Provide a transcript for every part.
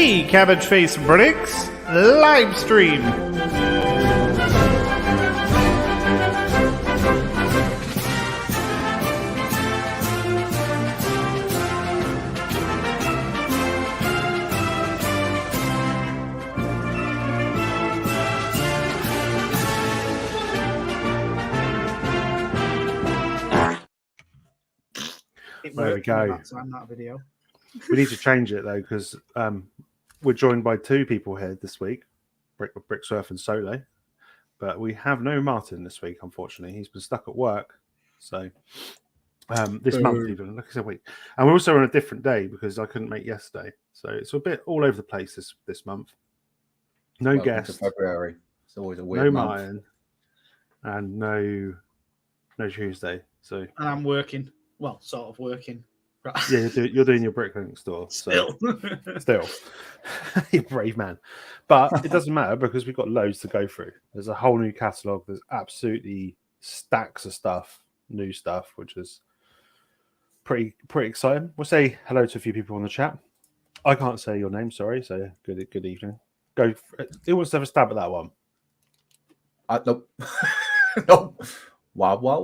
the Cabbage Face Bricks live stream. There we go. That video. We need to change it though, because we're joined by two people here this week, Brick Surf and Solo, but we have no Martin this week. Unfortunately, he's been stuck at work. So this month, even like I said, week, and we're also on a different day because I couldn't make yesterday. So it's a bit all over the place this month. No Welcome guest. to February. It's always a weird No month. Martin, and no Tuesday. So And I'm working. Well, sort of working. Right. yeah, you're doing your bricklink store. So. Still, you're a brave man. But it doesn't matter because we've got loads to go through. There's a whole new catalogue. There's absolutely stacks of stuff, new stuff, which is pretty exciting. We'll say hello to a few people on the chat. I can't say your name, sorry. So good evening. Go. Who wants to have a stab at that one? Nope. Nope. Wow. No.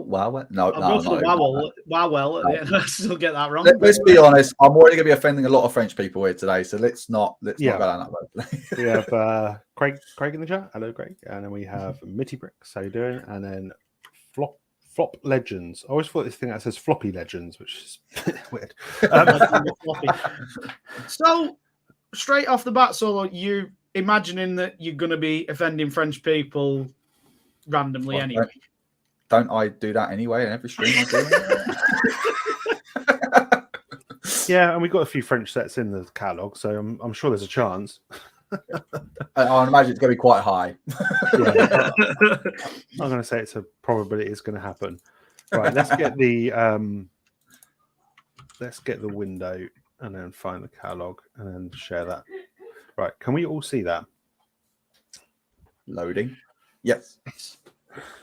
Wow. I still get that wrong. Let's be honest. I'm already going to be offending a lot of French people here today, so let's not go down that road. We have Craig in the chat. Hello, Craig. And then we have Mitty Bricks. How you doing? And then Flop Legends. I always thought this thing that says Floppy Legends, which is weird. So straight off the bat, Solo, you imagining that you're going to be offending French people randomly anyway? Don't I do that anyway in every stream I do? Yeah, and we've got a few French sets in the catalogue, so I'm sure there's a chance. I imagine it's going to be quite high. Yeah, I'm going to say it's a probability it's going to happen. Right, let's get the window and then find the catalogue and then share that. Right, can we all see that? Loading. Yes.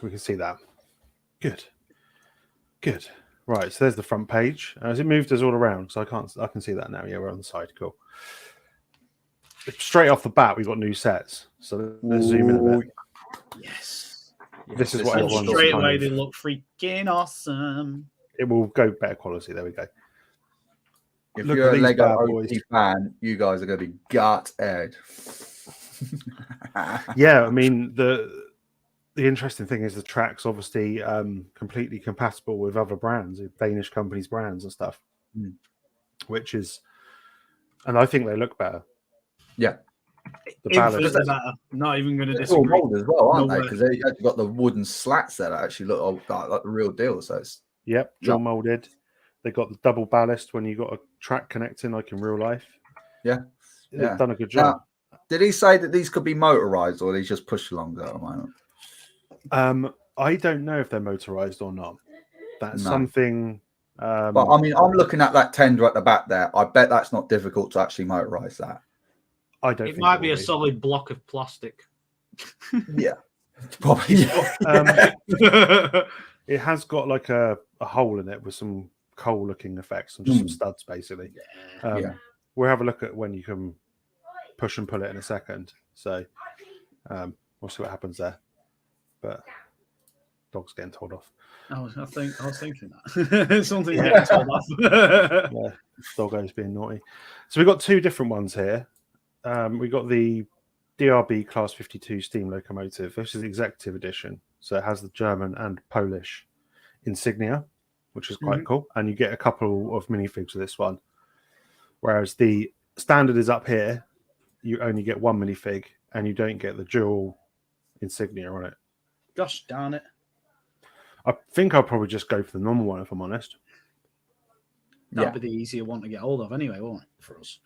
We can see that. Good. Right, so there's the front page. Has it moved us all around? So I can see that now. Yeah, we're on the side. Cool. Straight off the bat, we've got new sets. So let's zoom in a bit. Yes. This is what everyone's straight away. They look freaking awesome. It will go better quality. There we go. If you're a Lego OG fan, you guys are going to be gutted. Yeah, I mean the interesting thing is the track's obviously completely compatible with other brands, Danish companies' brands and stuff, which is, and I think they look better. Yeah, the ballast. Better. Not even going to disagree. All mold as well, aren't they? Because they actually got the wooden slats there that actually look like the real deal. So it's dual molded. They got the double ballast when you got a track connecting, like in real life. Yeah, they've done a good job. Now, did he say that these could be motorized or they just push along at the moment? I don't know if they're motorized or not. That's something. But I mean, I'm looking at that tender at the back there. I bet that's not difficult to actually motorize that. I don't. It might be a solid block of plastic. Yeah, probably. It has got like a hole in it with some coal-looking effects and just some studs, basically. We'll have a look at when you can push and pull it in a second. So we'll see what happens there. But dog's getting told off. I was thinking that. Something getting told off. Yeah, doggo's being naughty. So we've got two different ones here. We got the DRB Class 52 steam locomotive. This is the executive edition. So it has the German and Polish insignia, which is quite cool. And you get a couple of minifigs with this one. Whereas the standard is up here. You only get one minifig and you don't get the dual insignia on it. Gosh darn it. I think I'll probably just go for the normal one if I'm honest. That'd be the easier one to get hold of anyway, won't it, for us?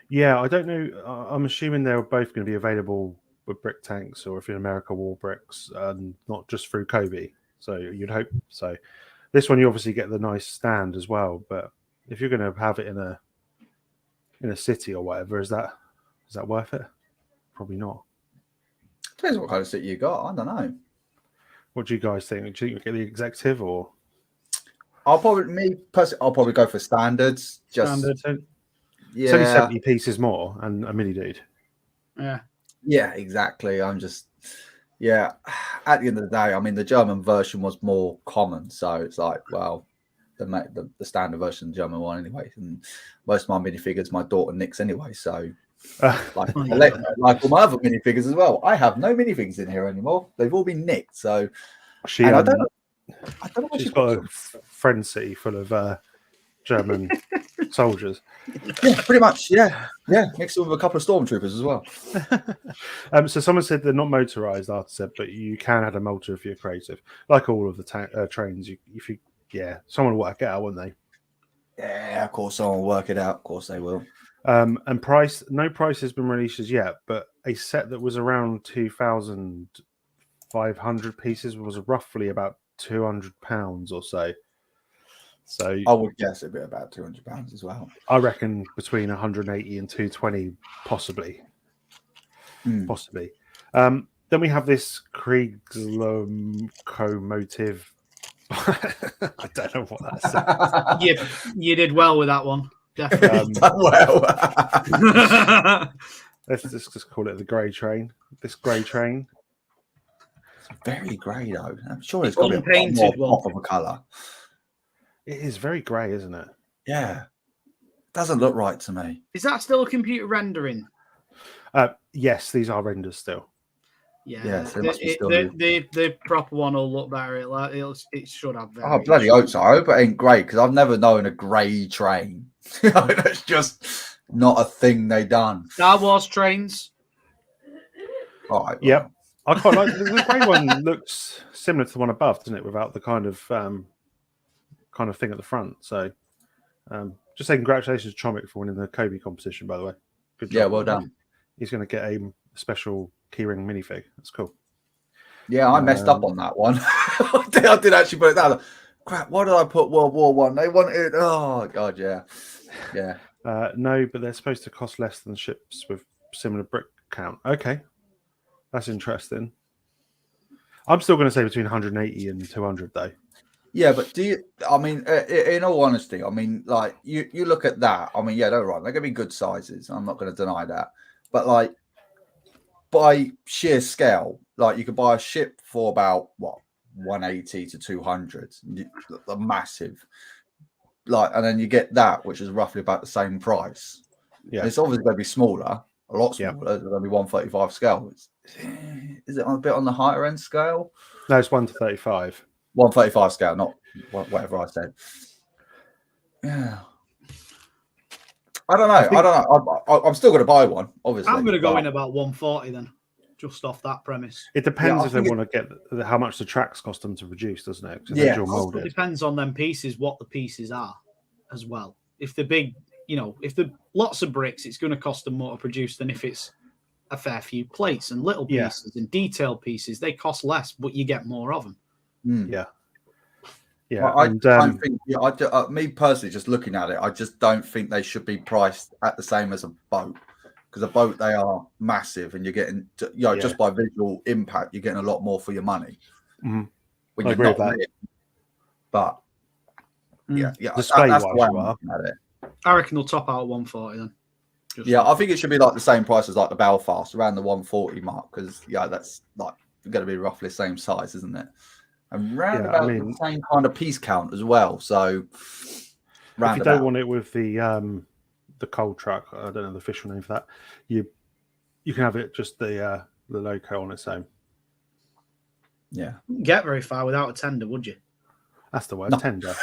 Yeah, I don't know. I'm assuming they're both going to be available with Brick Tanks or if in America War Bricks, not just through Cobi. So you'd hope so. This one you obviously get the nice stand as well, but if you're going to have it in a city or whatever, is that worth it? Probably not. Depends what kind of city you got. I don't know. What do you guys think? Do you think you get the executive or? I'll probably go for standards. Just standard. It's only Yeah, 70 pieces more and a mini dude. Yeah. yeah, exactly. I'm just, yeah. At the end of the day, I mean, the German version was more common, so it's like, well, the standard version of the German one anyway. And most of my minifigures, my daughter nicks anyway. So, like, Oh, yeah. like all my other minifigures as well. I have no minifigures in here anymore. They've all been nicked. So, She, and I don't know what she's she got a puts them. friend city full of German soldiers. Yeah, pretty much. Yeah, yeah. Mixed with a couple of stormtroopers as well. So someone said they're not motorized, Arthur said, but you can add a motor if you're creative. Like all of the trains, someone will work it out, won't they? Yeah, of course, someone will work it out. Of course, they will. And no price has been released as yet, but a set that was around 2,500 pieces was roughly about £200 or so. So I would guess it'd be about £200 as well. I reckon between 180 and 220, possibly. Possibly. Then we have this Krieg locomotive. I don't know what that says. You did well with that one. Definitely. Well, Let's just call it the grey train. This grey train. it's very grey though. I'm sure it's got to be a Unpainted more pop of a colour. It is very grey, isn't it? Yeah, doesn't look right to me. Is that still a computer rendering? Yes, these are renders still. Yeah, Yes, it must be still the proper one will look better. It should have. Oh bloody oats! I hope it ain't grey because I've never known a grey train. That's just not a thing they done. Star Wars trains. All right. Yep. I quite like the grey one. Looks similar to the one above, doesn't it? Without the kind of thing at the front. So, just say congratulations to Chomic for winning the Cobi competition. By the way, good job. Yeah, well done. He's going to get a special keyring minifig. That's cool. Yeah, I messed up on that one. I did actually put it down. Crap, why did I put World War One? They wanted. Oh god, yeah. No, but they're supposed to cost less than ships with similar brick count. Okay, that's interesting. I'm still going to say between 180 and 200 though. Yeah, but do you? I mean, in all honesty, I mean, like you look at that. I mean, yeah, they're right. They're going to be good sizes. I'm not going to deny that. But like by sheer scale, like you could buy a ship for about what 180 to 200, the massive. Like, and then you get that, which is roughly about the same price. Yeah, and it's obviously going to be smaller, a lot smaller. Yeah. It's going to be 135 scale. Is it a bit on the higher end scale? No, it's 1 to 35. 135 scale, not whatever I said. Yeah. I don't know. I'm still going to buy one, obviously. I'm going to go in about 140 then, just off that premise. It depends if they want to get how much the tracks cost them to produce, doesn't it? Yeah. It depends on them pieces, what the pieces are as well. If they're big, if they're lots of bricks, it's going to cost them more to produce than if it's a fair few plates and little pieces and detailed pieces. They cost less, but you get more of them. Yeah. Well, I don't think. Me personally, just looking at it, I just don't think they should be priced at the same as a boat, because a boat, they are massive, and you're getting, just by visual impact, you're getting a lot more for your money. Mm-hmm. When I agree with that. But yeah, display that's wise, the way I'm you are. looking at it. I reckon they'll top out at 140 then. I think it should be like the same price as like the Belfast, around the 140 mark, because that's like going to be roughly the same size, isn't it? And round about the same kind of piece count as well. So, if you don't want it with the coal truck, I don't know the official name for that. You can have it just the loco on its own. Yeah, you wouldn't get very far without a tender, would you? That's the word, tender.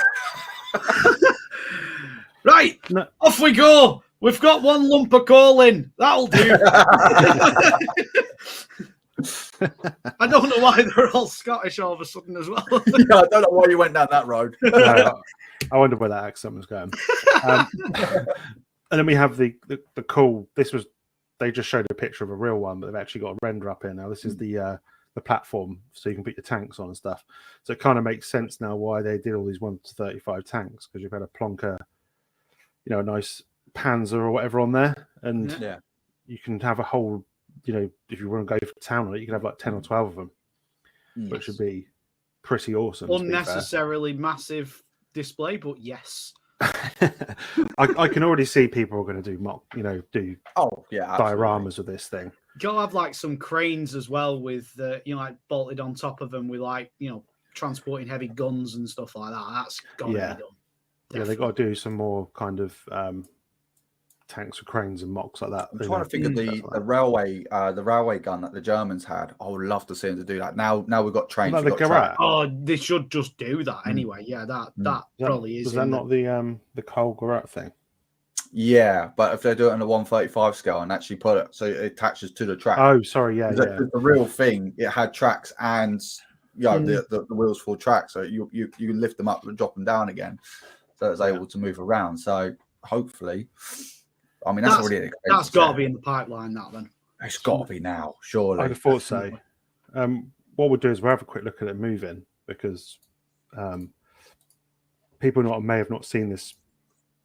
Right, off we go. We've got one lump of coal in. That'll do. I don't know why they're all Scottish all of a sudden as well. Yeah, I don't know why you went down that road. No, I wonder where that accent was going. And then we have the cool. They just showed a picture of a real one, but they've actually got a render up here now. This is the platform, so you can put your tanks on and stuff. So it kind of makes sense now why they did all these 1 to 35 tanks, because you've had a plonker, a nice Panzer or whatever on there, and you can have a whole. If you want to go for town on it, you can have like 10 or 12 of them, which would be pretty awesome. Unnecessarily massive display, but yes. I can already see people are going to do do Oh yeah, absolutely. dioramas with this thing. You'll have like some cranes as well with like bolted on top of them with like transporting heavy guns and stuff like that. That's gotta be done. Yeah, they got to do some more kind of tanks with cranes and mocks like that. I'm trying to think of the railway gun that the Germans had. I would love to see them to do that. Now we've got trains. Like the Garrat? Oh, they should just do that anyway. Yeah, that probably is. Was that not the Cole Garrat thing? Yeah, but if they do it on a 135 scale and actually put it so it attaches to the track. Oh, sorry, yeah. The real thing, it had tracks and the wheels for track, so you can lift them up and drop them down again, so it's able to move around. So hopefully, I mean that's already that's got to be in the pipeline. That then it's got to be now, surely. I'd have thought so. What we'll do is we'll have a quick look at it moving because people may have not seen this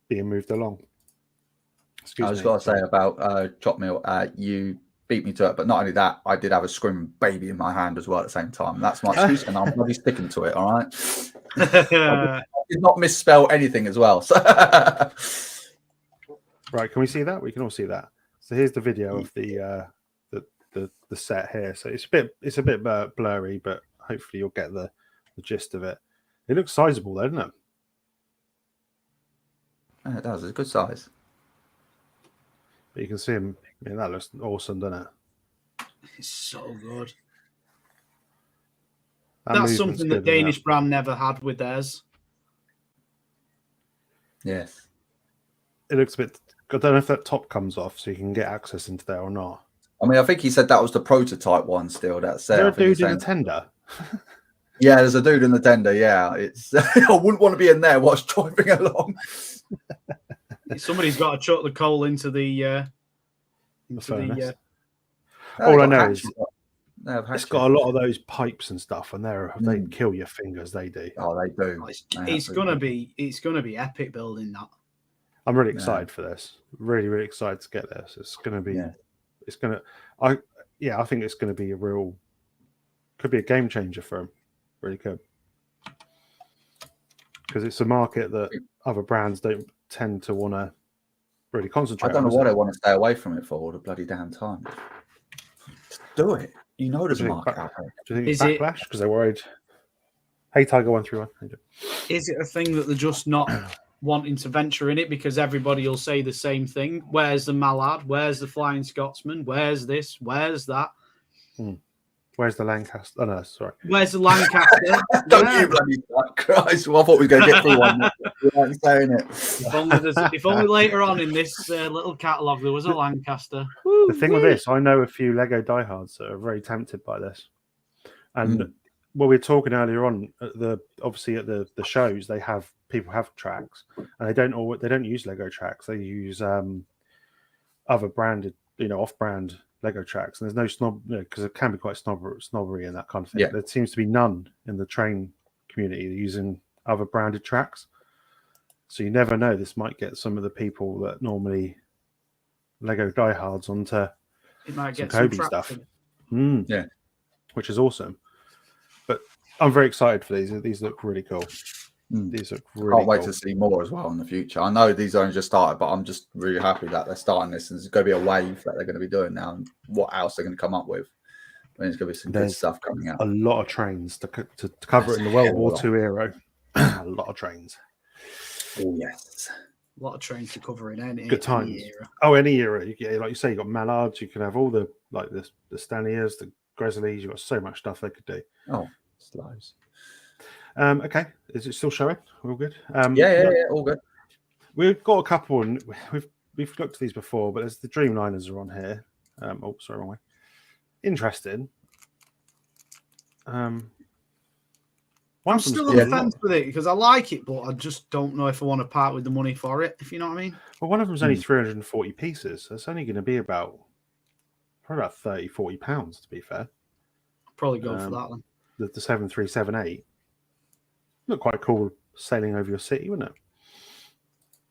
being moved along. I was going to say about Chop Mill, you beat me to it, but not only that, I did have a screaming baby in my hand as well at the same time. That's my excuse, and I'm bloody sticking to it. All right, I did not misspell anything as well. So. Right, can we see that? We can all see that. So here's the video of the set here. So it's a bit blurry, but hopefully you'll get the gist of it. It looks sizable, though, doesn't it? Yeah, it does. It's a good size. But you can see him. I mean, that looks awesome, doesn't it? It's so good. That's something that Danish brand never had with theirs. Yes. It looks a bit. I don't know if that top comes off, so you can get access into there or not. I mean, I think he said that was the prototype one. Still, that's there. Is there a dude in the tender? Yeah, there's a dude in the tender. Yeah, it's. I wouldn't want to be in there whilst driving along. Somebody's got to chuck the coal into the furnace. All I know is it's got a lot of those pipes and stuff, and they kill your fingers. They do. Oh, they do. It's gonna be epic building that. I'm really excited for this. Really, really excited to get this. It's gonna be. Yeah. It's gonna. I think it's gonna be could be a game changer for them. Really could. Because it's a market that other brands don't tend to want to really concentrate on. I don't know why they want to stay away from it for all the bloody damn time. Just do it. You know there's a market out there. Do you think it's backlash? Because they're worried. Hey, Tiger 131. Is it a thing that they're just not wanting to venture in it because everybody will say the same thing? Where's the Mallard? Where's the Flying Scotsman? Where's this? Where's that? Where's the Lancaster? Oh, no, sorry. Where's the Lancaster? Don't you bloody Christ. Well, I thought we were going to get through one. You weren't saying it. If only later on in this little catalogue there was a Lancaster. The thing with this, I know a few Lego diehards that are very tempted by this. And what we were talking earlier on, obviously at the shows, people have tracks, and they don't use Lego tracks. They use other branded, off-brand Lego tracks, and there's no snob, because it can be quite snobbery and that kind of thing. Yeah. There seems to be none in the train community using other branded tracks. So you never know. This might get some of the people that normally Lego diehards onto it might get some Cobi stuff. Yeah, which is awesome. But I'm very excited for these. These look really cool. These look really Can't wait to see more as well in the future. I know these only just started, but I'm just really happy that they're starting this, and there's going to be a wave that they're going to be doing now, and what else they're going to come up with. I mean, there's going to be some good stuff coming out. A lot of trains to cover it in the World War II era. A lot of trains. Oh yes, a lot of trains to cover in any good times. Any era. Oh, any era. Like you say, you got Mallards. You can have all the Staniers, the Grizzlies. You've got so much stuff they could do. Oh, slows. Okay, is it still showing? We're all good. Yeah, all good. We've got a couple, and we've looked at these before, but there's the Dreamliners are on here. Sorry, wrong way. Interesting. I'm still on the fence with it because I like it, but I just don't know if I want to part with the money for it. If you know what I mean. Well, one of them's only 340 pieces, so it's only going to be probably about 30-40 pounds. To be fair, probably go for that one. The 7378. Look quite cool sailing over your city, wouldn't it?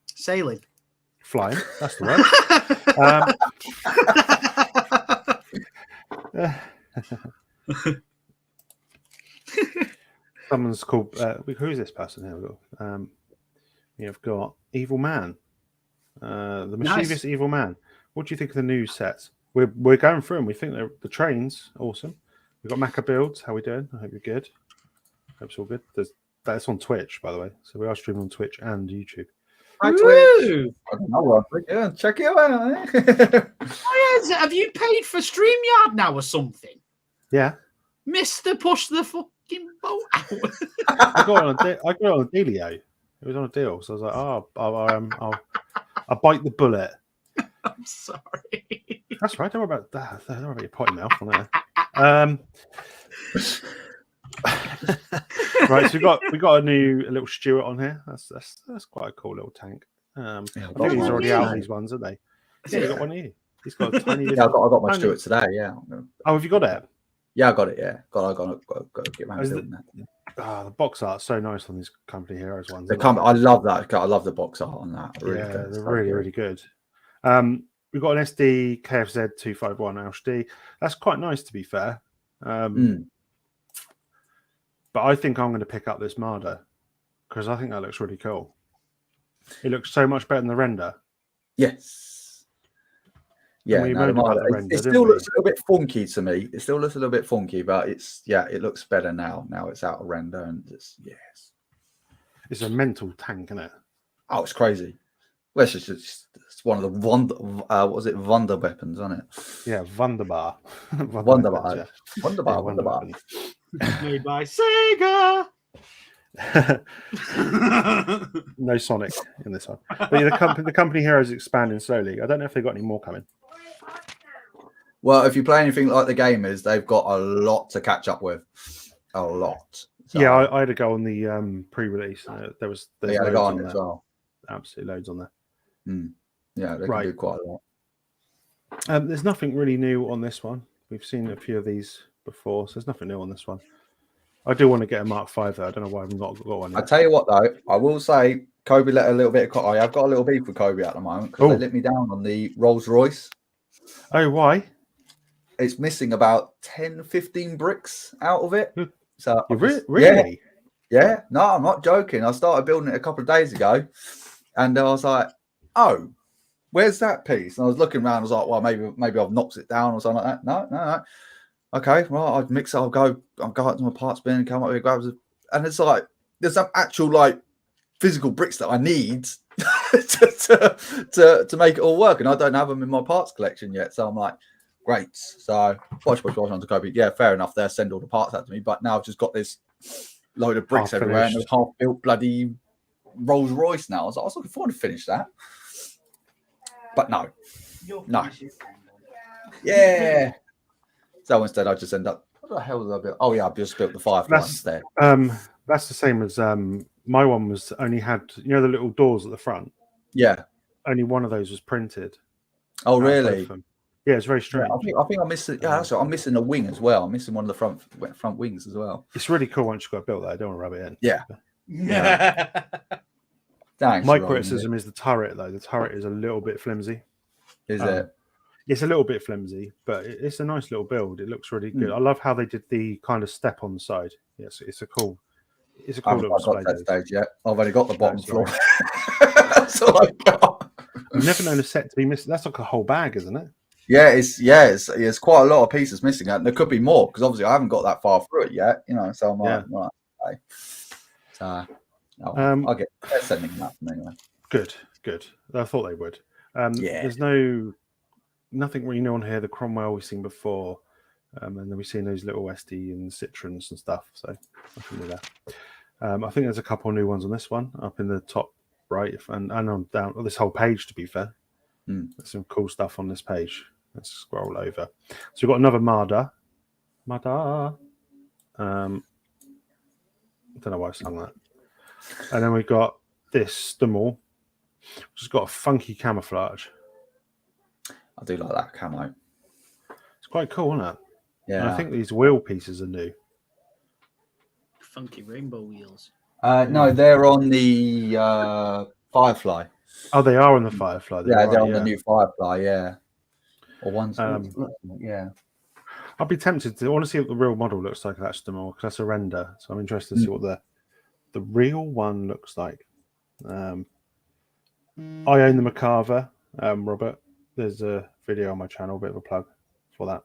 Sailing. Flying, that's the word. Someone's called... who is this person here? you've got Evil Man, the mischievous Evil Man. What do you think of the new sets? We're going through them. We think the train's awesome. We've got Macca builds. How we doing? I hope you're good. Hope it's all good. That's on Twitch, by the way. So we are streaming on Twitch and YouTube. Hi, Twitch. Yeah, check it out. Have you paid for StreamYard now or something? Yeah. Mister, push the fucking boat out. I got it on a dealio. It was on a deal, so I was like, I'll bite the bullet. I'm sorry. That's right. Don't worry about that. Don't worry about your potty mouth on there. Right, so we got a little Stuart on here. That's quite a cool little tank. I think he's already out these ones, aren't they? Yeah, you got one here. He's got a tiny little. Yeah, I got my Stuart today. Yeah. Oh, have you got it? Yeah, I got it. Yeah, got to get around to doing that. The box art's so nice on these Company Heroes ones. I love that. I love the box art on that. They're really good. We've got an SD KFZ 251 HD. That's quite nice, to be fair. But I think I'm going to pick up this Marder because I think that looks really cool. It looks so much better than the render. Yes. Yeah, it still looks a little bit funky to me. It still looks a little bit funky, but it looks better now. Now it's out of render and it's a mental tank, isn't it? Oh, it's crazy. Well, it's one of the Wonder weapons, isn't it? Yeah, Wunderbar. Wunderbar. Wunderbar. Made by Sega. No Sonic in this one. But the company here is expanding slowly. I don't know if they've got any more coming. Well, if you play anything like the gamers, they've got a lot to catch up with. A lot. So, yeah, I had to go on the pre-release. There's loads on there. As well. Absolutely loads on there. Yeah, they can do quite a lot. There's nothing really new on this one. We've seen a few of these before, so there's nothing new on this one. I do want to get a Mark 5 though. I don't know why I've not got one yet. I tell you what though, I will say Cobi let a little bit of I have got a little beef with Cobi at the moment because they let me down on the Rolls Royce. Oh, why? It's missing about 10-15 bricks out of it. So really? Yeah, no, I'm not joking. I started building it a couple of days ago and I was like, oh, where's that piece? And I was looking around, I was like, well, maybe I've knocked it down or something like that. No. Okay, well, I'd mix it. I'll go out to my parts bin and come up with grabs it. And it's like there's some actual like physical bricks that I need to make it all work, and I don't have them in my parts collection yet. So I'm like, great. So watch on to Cobi. Yeah, fair enough. There, send all the parts out to me. But now I've just got this load of bricks everywhere and a half-built bloody Rolls Royce. Now I was looking forward to finish that, but no. Yeah. So instead, I just end up. What the hell did I build? Oh yeah, I just built the Firefly instead. That's the same as my one was only had the little doors at the front. Yeah. Only one of those was printed. Oh really? Yeah, it's very strange. Yeah, I think I'm missing. Yeah, that's right. I'm missing a wing as well. I'm missing one of the front wings as well. It's really cool once you've got it built. Though. I don't want to rub it in. Yeah. Thanks. My criticism is the turret though. The turret is a little bit flimsy. Is it? It's a little bit flimsy, but it's a nice little build. It looks really good. I love how they did the kind of step on the side. Yes, it's a cool little display. I've got that stage yet. I've only got the bottom floor. That's all I got. I've never known a set to be missing. That's like a whole bag, isn't it? Yeah, it's quite a lot of pieces missing, and there could be more because obviously I haven't got that far through it yet. So I'm like, okay. So I'll get they're sending that anyway. Good. I thought they would. There's nothing really new on here. The Cromwell we've seen before, and then we've seen those little SD and Citrons and stuff. So nothing new there. I think there's a couple of new ones on this one up in the top right and on down this whole page. To be fair, there's some cool stuff on this page. Let's scroll over. So we've got another Marder. I don't know why I sung that. And then we've got this Stumel, which has got a funky camouflage. I do like that camo. It's quite cool, isn't it? Yeah. And I think these wheel pieces are new. Funky rainbow wheels. No, they're on the Firefly. Oh, they are on the Firefly. They're on the new Firefly, yeah. Or one's yeah. I'd be tempted to. I want to see what the real model looks like. That's more because that's a render. So I'm interested to see what the real one looks like. I own the Macarva, Robert. There's a video on my channel, a bit of a plug for that.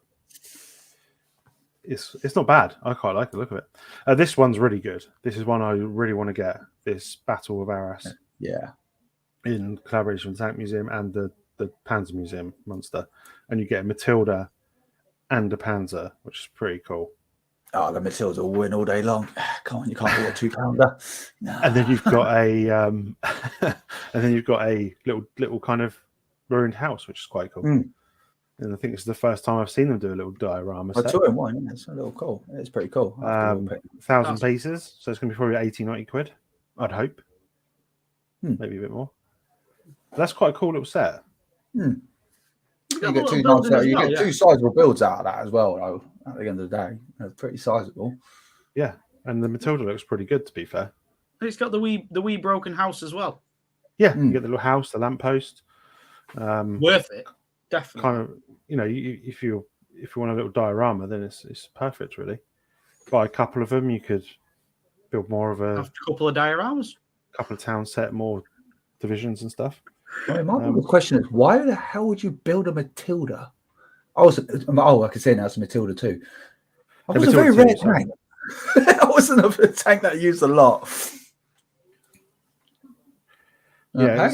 It's not bad. I quite like the look of it. This one's really good. This is one I really want to get. This Battle of Arras. Yeah. In collaboration with the Tank Museum and the Panzer Museum Munster. And you get a Matilda and a Panzer, which is pretty cool. Oh, the Matilda will win all day long. Come on, you can't be a £2. No. And then you've got a little kind of ruined house, which is quite cool. And I think it's the first time I've seen them do a little diorama set. 2-in-1, yeah, it's a little cool. It's pretty cool. 1,000 pieces, so it's going to be probably 80, 90 quid, I'd hope. Maybe a bit more. But that's quite a cool little set. You get two sizable builds out of that as well, though, at the end of the day. They're pretty sizable. Yeah, and the Matilda looks pretty good, to be fair. It's got the wee broken house as well. Yeah, you get the little house, the lamppost. Worth it, definitely. Kind of, if you want a little diorama, then it's perfect, really. Buy a couple of them, you could build more of a couple of dioramas, couple of town set, more divisions and stuff. Well, my question is, why the hell would you build a Matilda? I can say now it's a Matilda too. I was a very rare tank. I wasn't a tank that I used a lot. Yeah,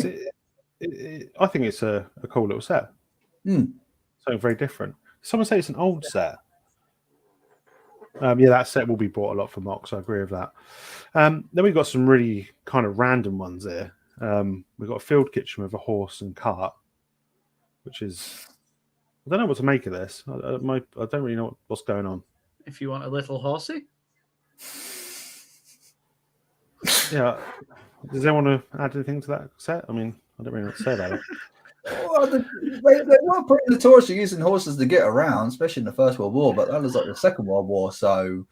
I think it's a cool little set. Something very different. Someone say it's an old set. Yeah, that set will be bought a lot for Mox. I agree with that. Then we've got some really kind of random ones here. We've got a field kitchen with a horse and cart, which is, I don't know what to make of this. I don't really know what's going on. If you want a little horsey. Yeah. Does anyone want to add anything to that set? I mean, I don't really know what to say about it. Well, they were pretty notorious for using horses to get around, especially in the First World War, but that was like the Second World War. So,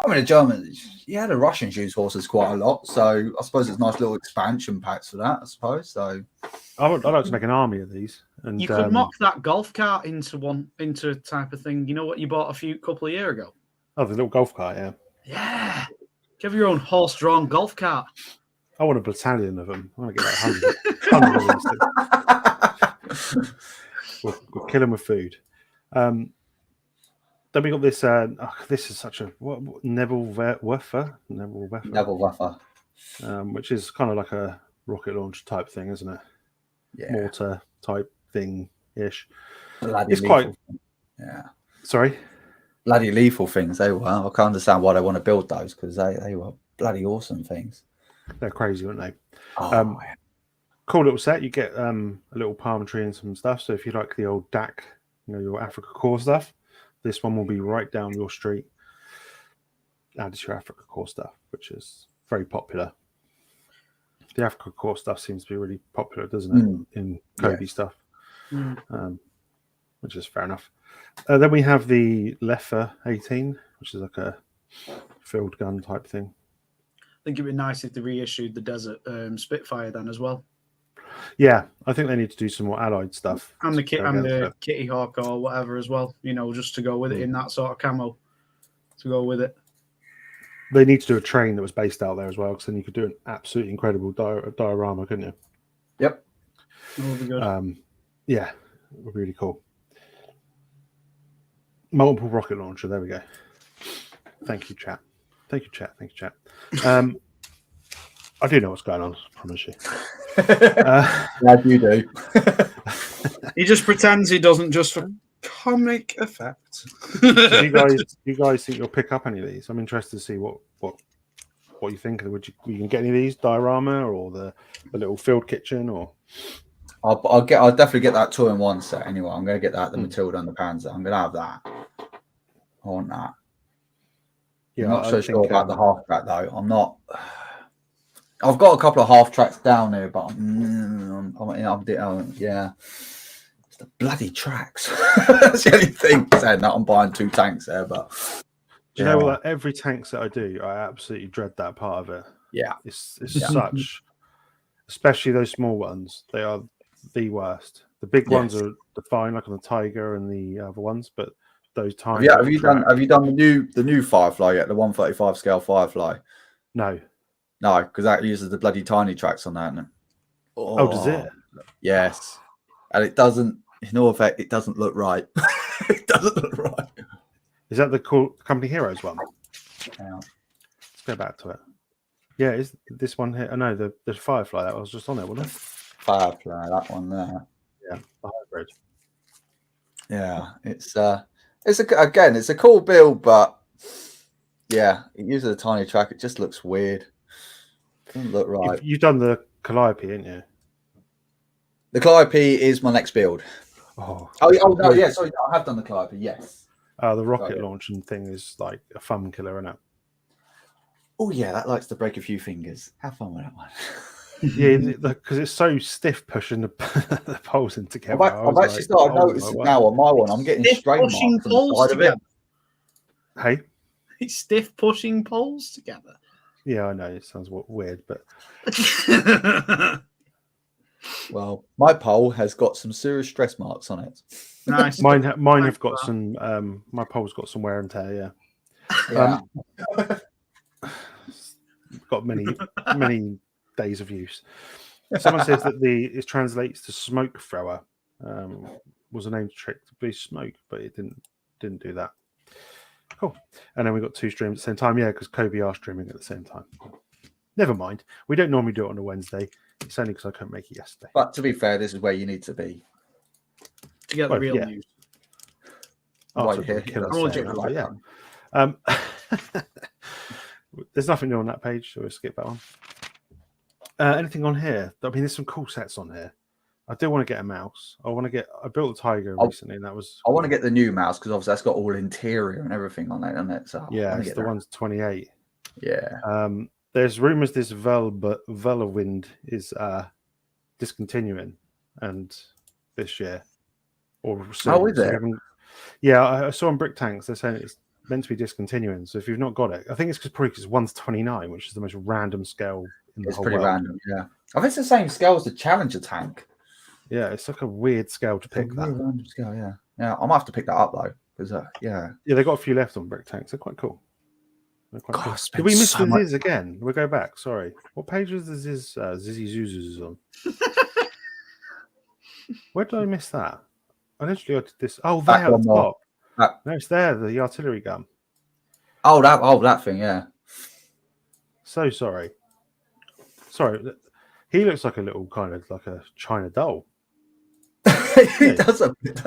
I mean, the Germans, the Russians use horses quite a lot. So, I suppose it's nice little expansion packs for that, I suppose. So, I'd like to make an army of these. And you could mock that golf cart into a type of thing. You know what you bought couple of years ago? Oh, the little golf cart, yeah. Yeah. Give your own horse-drawn golf cart. I want a battalion of them. I want to get like 100 of these. We'll kill them with food. Then we got this. This is such a Neville Weffer, which is kind of like a rocket launch type thing, isn't it? Yeah. Mortar type thing ish. It's quite. Yeah. Sorry. Bloody lethal things. They were. I can't understand why they want to build those because they were bloody awesome things. They're crazy, aren't they? Oh, cool little set. You get a little palm tree and some stuff. So if you like the old DAC, your Africa Core stuff, this one will be right down your street. Add to your Africa Core stuff, which is very popular. The Africa Core stuff seems to be really popular, doesn't it? In Cobi stuff, which is fair enough. Then we have the Leffer 18, which is like a field gun type thing. I think it'd be nice if they reissued the Desert Spitfire then as well. Yeah, I think they need to do some more allied stuff. And the Kitty Hawk or whatever as well, just to go with it in that sort of camo. To go with it. They need to do a train that was based out there as well, because then you could do an absolutely incredible diorama, couldn't you? Yep. That would be good. Yeah, it would be really cool. Multiple rocket launcher, there we go. Thank you, chat. Thank you, chat. I do know what's going on, I promise you. Glad you do. He just pretends he doesn't, just for comic effect. Do you guys think you'll pick up any of these? I'm interested to see what you think. Would you can get any of these diorama or the little field kitchen or? I'll definitely get that 2-in-1 set anyway. I'm going to get that, the Matilda and the Panzer. I'm going to have that. I want that. Yeah, I'm not so sure about the half track though. I'm not. I've got a couple of half tracks down there, but yeah, it's the bloody tracks. That's the only thing. Saying that I'm buying 2 tanks there, but do you know what? Every tank set I do, I absolutely dread that part of it. Yeah, it's such, especially those small ones. They are the worst. The big ones are fine, like on the Tiger and the other ones, but those tiny. Yeah, have you done the new Firefly yet? The 135 scale Firefly? No, because that uses the bloody tiny tracks on that. Isn't it? Oh, does it? Yes. And it doesn't, in all effect, it doesn't look right. It doesn't look right. Is that the Company Heroes one? Yeah. Let's go back to it. Yeah, is this one here? Oh, no, the Firefly that was just on it, wasn't it? Firefly, that one there. Yeah, the hybrid. Yeah, it's a cool build, but yeah, it uses a tiny track. It just looks weird. Doesn't look right. You've done the Calliope, haven't you? The Calliope is my next build. Oh, No, yeah, sorry, I have done the Calliope. Yes. The rocket launching thing is like a fun killer, isn't it? Oh yeah, that likes to break a few fingers. Have fun with that one. Yeah, because it's so stiff pushing the poles in together. I've actually started noticing now on my one. I'm getting strain marks on the side of it. Hey, it's stiff pushing poles together. Yeah, I know it sounds weird, but well, my pole has got some serious stress marks on it. Nice. Mine have got some. My pole's got some wear and tear. Yeah. Got many days of use. Someone says that it translates to smoke thrower. Was a name trick to be smoke, but it didn't do that. Cool. And then we got 2 streams at the same time. Yeah, because Cobi are streaming at the same time. Never mind. We don't normally do it on a Wednesday. It's only because I couldn't make it yesterday. But to be fair, this is where you need to be to get the real news. Right here. There's nothing new on that page, so we'll skip that one. Anything on here? I mean, there's some cool sets on here. I do want to get a mouse. I built a tiger recently, and that was. I want to get the new mouse because obviously that's got all interior and everything on it, doesn't it? So yeah, it's the one's 28. Yeah. There's rumors this Velawind is discontinuing, and this year or soon. Oh, is it? Yeah, I saw on Brick Tanks they're saying it's meant to be discontinuing. So if you've not got it, I think it's probably because 1 to 29, which is the most random scale in the whole world. It's pretty random, yeah. I think it's the same scale as the Challenger tank. Yeah, it's like a weird scale to pick. That random scale, yeah. Yeah, I might have to pick that up though, because yeah, they got a few left on Brick Tanks. They're quite cool. Cool. Did we miss the Ziz again? We'll go back. Sorry, what page was the Ziz? Zizzy Zuzus on. Where did I miss that? I literally got this. Oh, there at the top. No, it's there. The artillery gun. Oh, that thing. Yeah. So sorry. He looks like a little kind of like a China doll. He does a bit.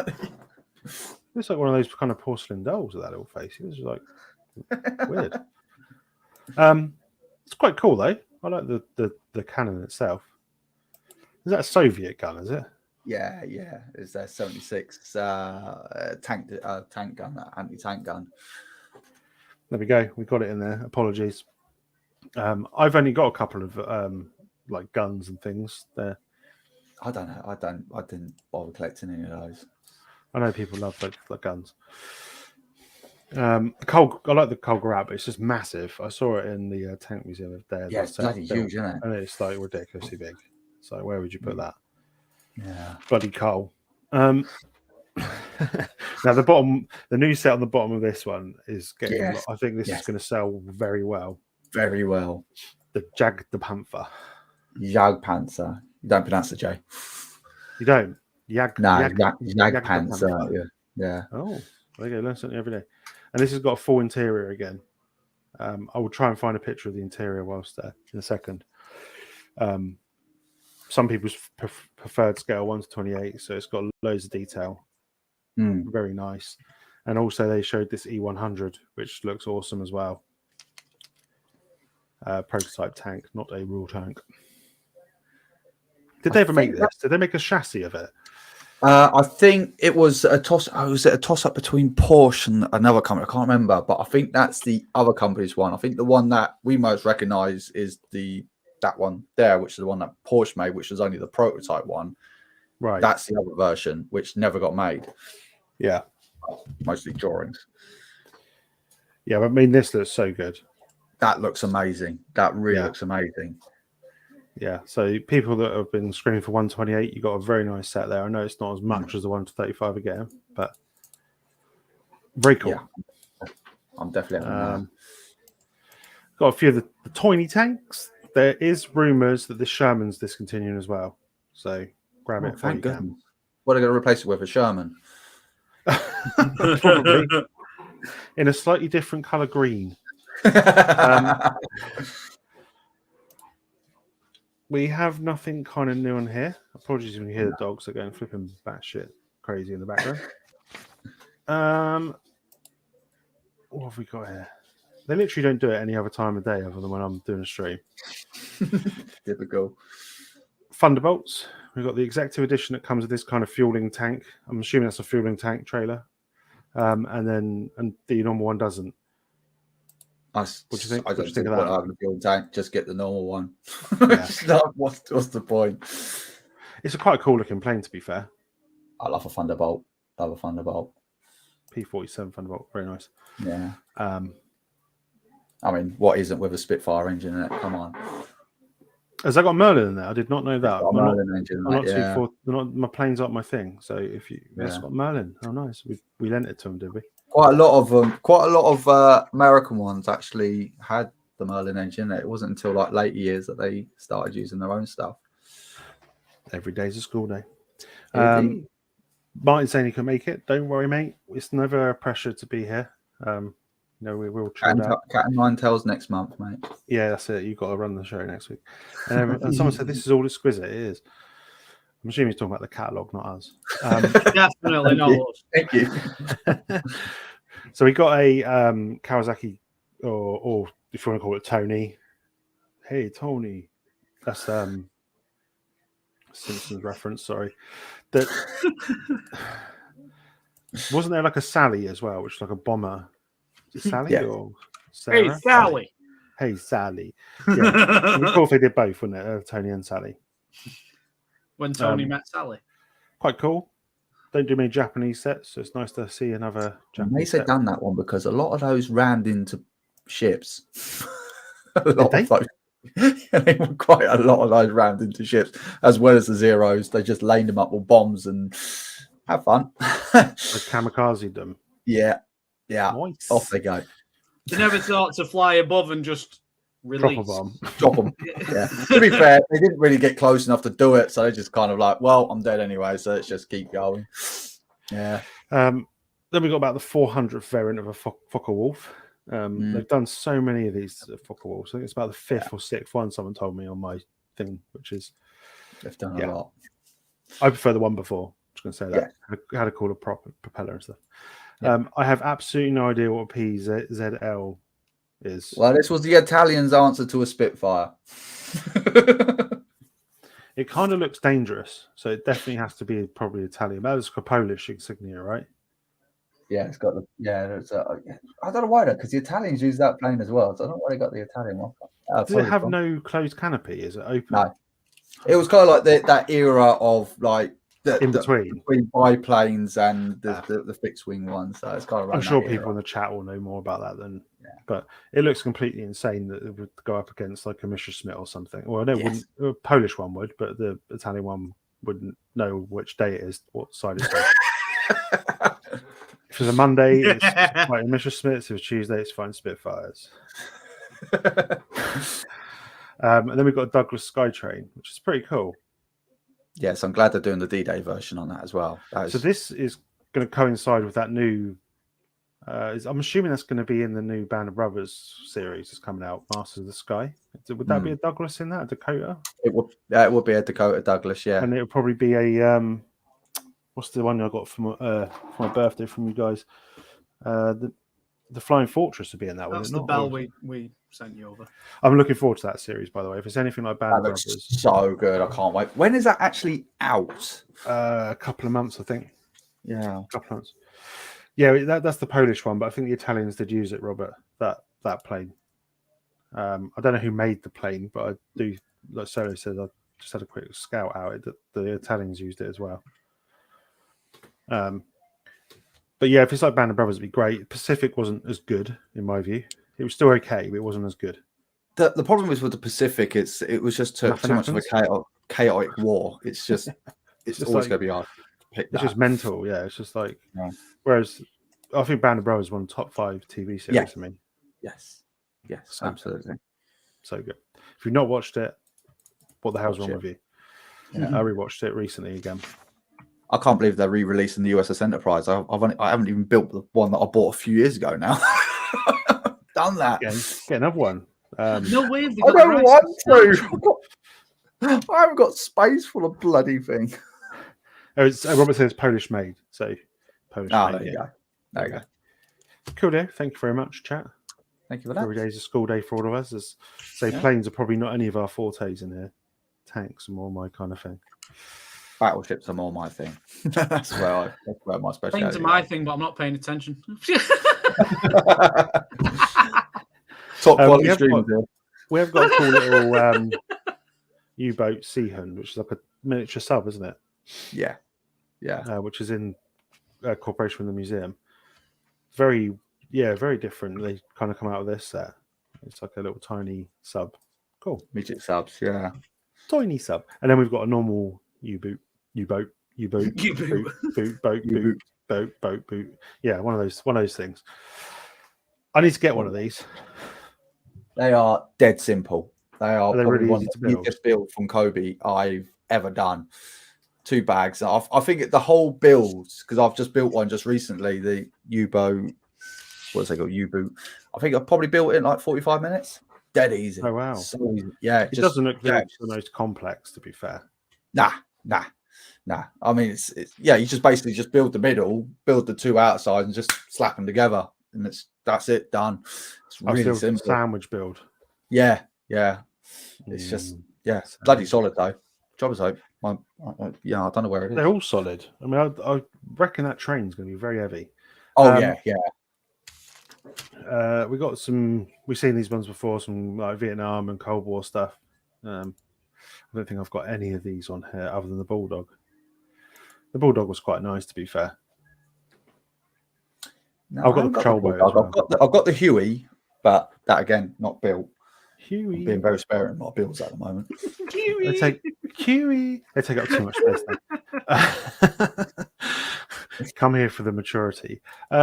Looks like one of those kind of porcelain dolls with that little face. He was like weird. It's quite cool though. I like the cannon itself. Is that a Soviet gun? Is it? Yeah. It's their 76 tank gun, anti-tank gun. There we go. We got it in there. Apologies. I've only got a couple of like guns and things there. I don't know. I didn't bother collecting any of those. I know people love the guns. I like the Colgrab, but it's just massive. I saw it in the tank museum there. Yeah, it's bloody huge, isn't it? And it's like ridiculously big. So where would you put that? Yeah, bloody coal. Now the new set on the bottom of this one is getting. Yes. I think this is going to sell very well. Very well. The Panther. Jagdpanzer. You don't pronounce the J. You don't. Jagdpanzer. Yeah. Oh, there you go. Learn something every day. And this has got a full interior again. I will try and find a picture of the interior whilst there in a second. Some people's preferred scale 1 to 28, so it's got loads of detail. Very nice. And also they showed this E100, which looks awesome as well. Prototype tank, not a real tank. Did they ever make this? Did they make a chassis of it? I think it was a toss. Was it a toss-up between Porsche and another company? I can't remember, but I think that's the other company's one. I think the one that we most recognise is that one there, which is the one that Porsche made, which was only the prototype one. Right. That's the other version, which never got made. Yeah. Mostly drawings. Yeah, I mean, this looks so good. That looks amazing. That really looks amazing. Yeah, so people that have been screaming for 128, you got a very nice set there. I know it's not as much as the 1 to 35 again, but very cool. Yeah. I'm definitely got a few of the tiny tanks. There is rumours that the Sherman's discontinuing as well. So grab it for you can. What are they going to replace it with? A Sherman? Probably. In a slightly different colour green. We have nothing kind of new on here. Apologies when you hear the dogs are going flipping batshit crazy in the background. What have we got here? They literally don't do it any other time of day other than when I'm doing a stream. Typical. Thunderbolts. We've got the executive edition that comes with this kind of fueling tank. I'm assuming that's a fueling tank trailer. And the normal one doesn't. What do you think? I don't think about having a fuel tank. Just get the normal one. Yeah. What's the point? It's a quite cool looking plane, to be fair. I love a Thunderbolt. P-47 Thunderbolt, very nice. Yeah. I mean, what isn't with a Spitfire engine in it? Come on. Has that got Merlin in there? I did not know that. My planes aren't my thing. So if you, it's got Merlin. Oh, nice. We lent it to them, did we? Quite a lot of American ones actually had the Merlin engine. It wasn't until like late years that they started using their own stuff. Every day's a school day. Martin's saying he can make it. Don't worry, mate. It's never a pressure to be here. We will try that. Cat and Nine Tails next month, mate. Yeah, that's it. You've got to run the show next week. And someone said this is all exquisite. It is. I'm assuming he's talking about the catalogue, not us. Definitely not us. Thank you. So we got a Kawasaki, or if you want to call it Tony. Hey, Tony. That's Simpsons reference. Sorry. That wasn't there like a Sally as well, which is like a bomber. Is it Sally or Sarah? Hey, Sally. Hey, Sally. Yeah. It'd be cool if they did both, wouldn't it? Tony and Sally. When Tony met Sally. Quite cool. Don't do many Japanese sets, so it's nice to see another Japanese set. Done that one because a lot of those rammed into ships. They were quite a lot of those rammed into ships, as well as the Zeros. They just laned them up with bombs and have fun. Kamikaze them. Yeah. Nice. Off they go. They never thought to fly above and just release. Drop a bomb. Drop them. Yeah. To be fair, they didn't really get close enough to do it, so they just kind of like, well, I'm dead anyway, so let's just keep going. Yeah. Then we got about the 400th variant of a Fokker Wolf. They've done so many of these Fokker Wolves. I think it's about the fifth or sixth one. Someone told me on my thing, which is they've done a lot. I prefer the one before. I was going to say that. Had a cooler propeller and stuff. I have absolutely no idea what PZL is. Well, this was the Italians' answer to a Spitfire. It kind of looks dangerous, so it definitely has to be probably Italian. That is a Polish insignia, right? Yeah, it's got the I don't know why though, because the Italians use that plane as well. So I don't know why they got the Italian one. Does it have no closed canopy? Is it open? No. It was kind of like that era of like in between biplanes and the fixed wing one. So it's kind of. I'm sure people in the chat will know more about that than. Yeah. But it looks completely insane that it would go up against like a Messerschmitt or something. Well, no, wouldn't. A Polish one would, but the Italian one wouldn't know which day it is, what side it's on. If it's a Monday, it's fighting Messerschmitts. If it's Tuesday, it's fighting Spitfires. And then we've got a Douglas Skytrain, which is pretty cool. Yes, I'm glad they're doing the D-Day version on that as well. So this is going to coincide with that new. I'm assuming that's going to be in the new Band of Brothers series that's coming out, Masters of the Sky. Would that be a Douglas in that, a Dakota? It would be a Dakota Douglas, yeah. And it would probably be a what's the one I got for my birthday from you guys? The Flying Fortress would be in that one. That's the Bell we sent you over. I'm looking forward to that series, by the way. If it's anything like Band of Brothers, so good. I can't wait. When is that actually out? A couple of months, I think. Yeah, a couple of months. Yeah, that's the Polish one, but I think the Italians did use it, Robert. That plane. I don't know who made the plane, but I do. Like Solo said, I just had a quick scout out it that the Italians used it as well. But yeah, if it's like Band of Brothers, it'd be great. Pacific wasn't as good in my view. It was still okay, but it wasn't as good. The problem is with the Pacific, it was just too much of a chaotic war. It's just it's always going to be hard to pick. It's just mental, yeah. It's just like whereas I think Band of Brothers won top 5 TV series for me. Yes, absolutely. So good. If you've not watched it, what the hell's Watch wrong it. with you? Yeah. I rewatched it recently again. I can't believe they're re-releasing the USS Enterprise. I haven't even built the one that I bought a few years ago now. Done that. Get another one. No way have they I got the don't rights want Star to. I haven't got space for a bloody thing. Oh, it's Robert says Polish made. So Polish made. There you go. There you go. Cool day. Thank you very much, chat. Thank you for that. Every day's a school day for all of us. As say, planes are probably not any of our fortes in here. Tanks are more my kind of thing. Battleships are more my thing. that's where my specialty. Things are my thing, but I'm not paying attention. Top quality streams. We have got a cool little U-boat Sea Hun, which is like a miniature sub, isn't it? Yeah. Which is in cooperation with the museum. Very different. They kind of come out of this set. It's like a little tiny sub. Cool. Midget subs, yeah. Tiny sub. And then we've got a normal U-boat. Yeah, one of those things. I need to get one of these. They are dead simple. They are They're probably really one easy of to the build. easiest build from Cobi I've ever done. 2 bags. I think the whole build, because I've just built one just recently, the U-boat. What's it called? U-boot. I think I probably built it in like 45 minutes. Dead easy. Oh wow. So easy. Yeah. It doesn't look the most complex, to be fair. Nah. I mean, it's you just basically just build the middle, build the 2 outside, and just slap them together, and that's it, done. It's really simple. Sandwich build. Yeah. It's just bloody solid though. Job is hope. I don't know where it is. They're all solid. I mean, I reckon that train's going to be very heavy. Oh yeah. We got some. We've seen these ones before. Some like Vietnam and Cold War stuff. I don't think I've got any of these on here other than the Bulldog. The Bulldog was quite nice, to be fair. No, I've got the patrol boat. I've got the Huey, but that again not built. Huey. I'm being very sparing my builds at the moment. They take up too much space. Come here for the maturity. We've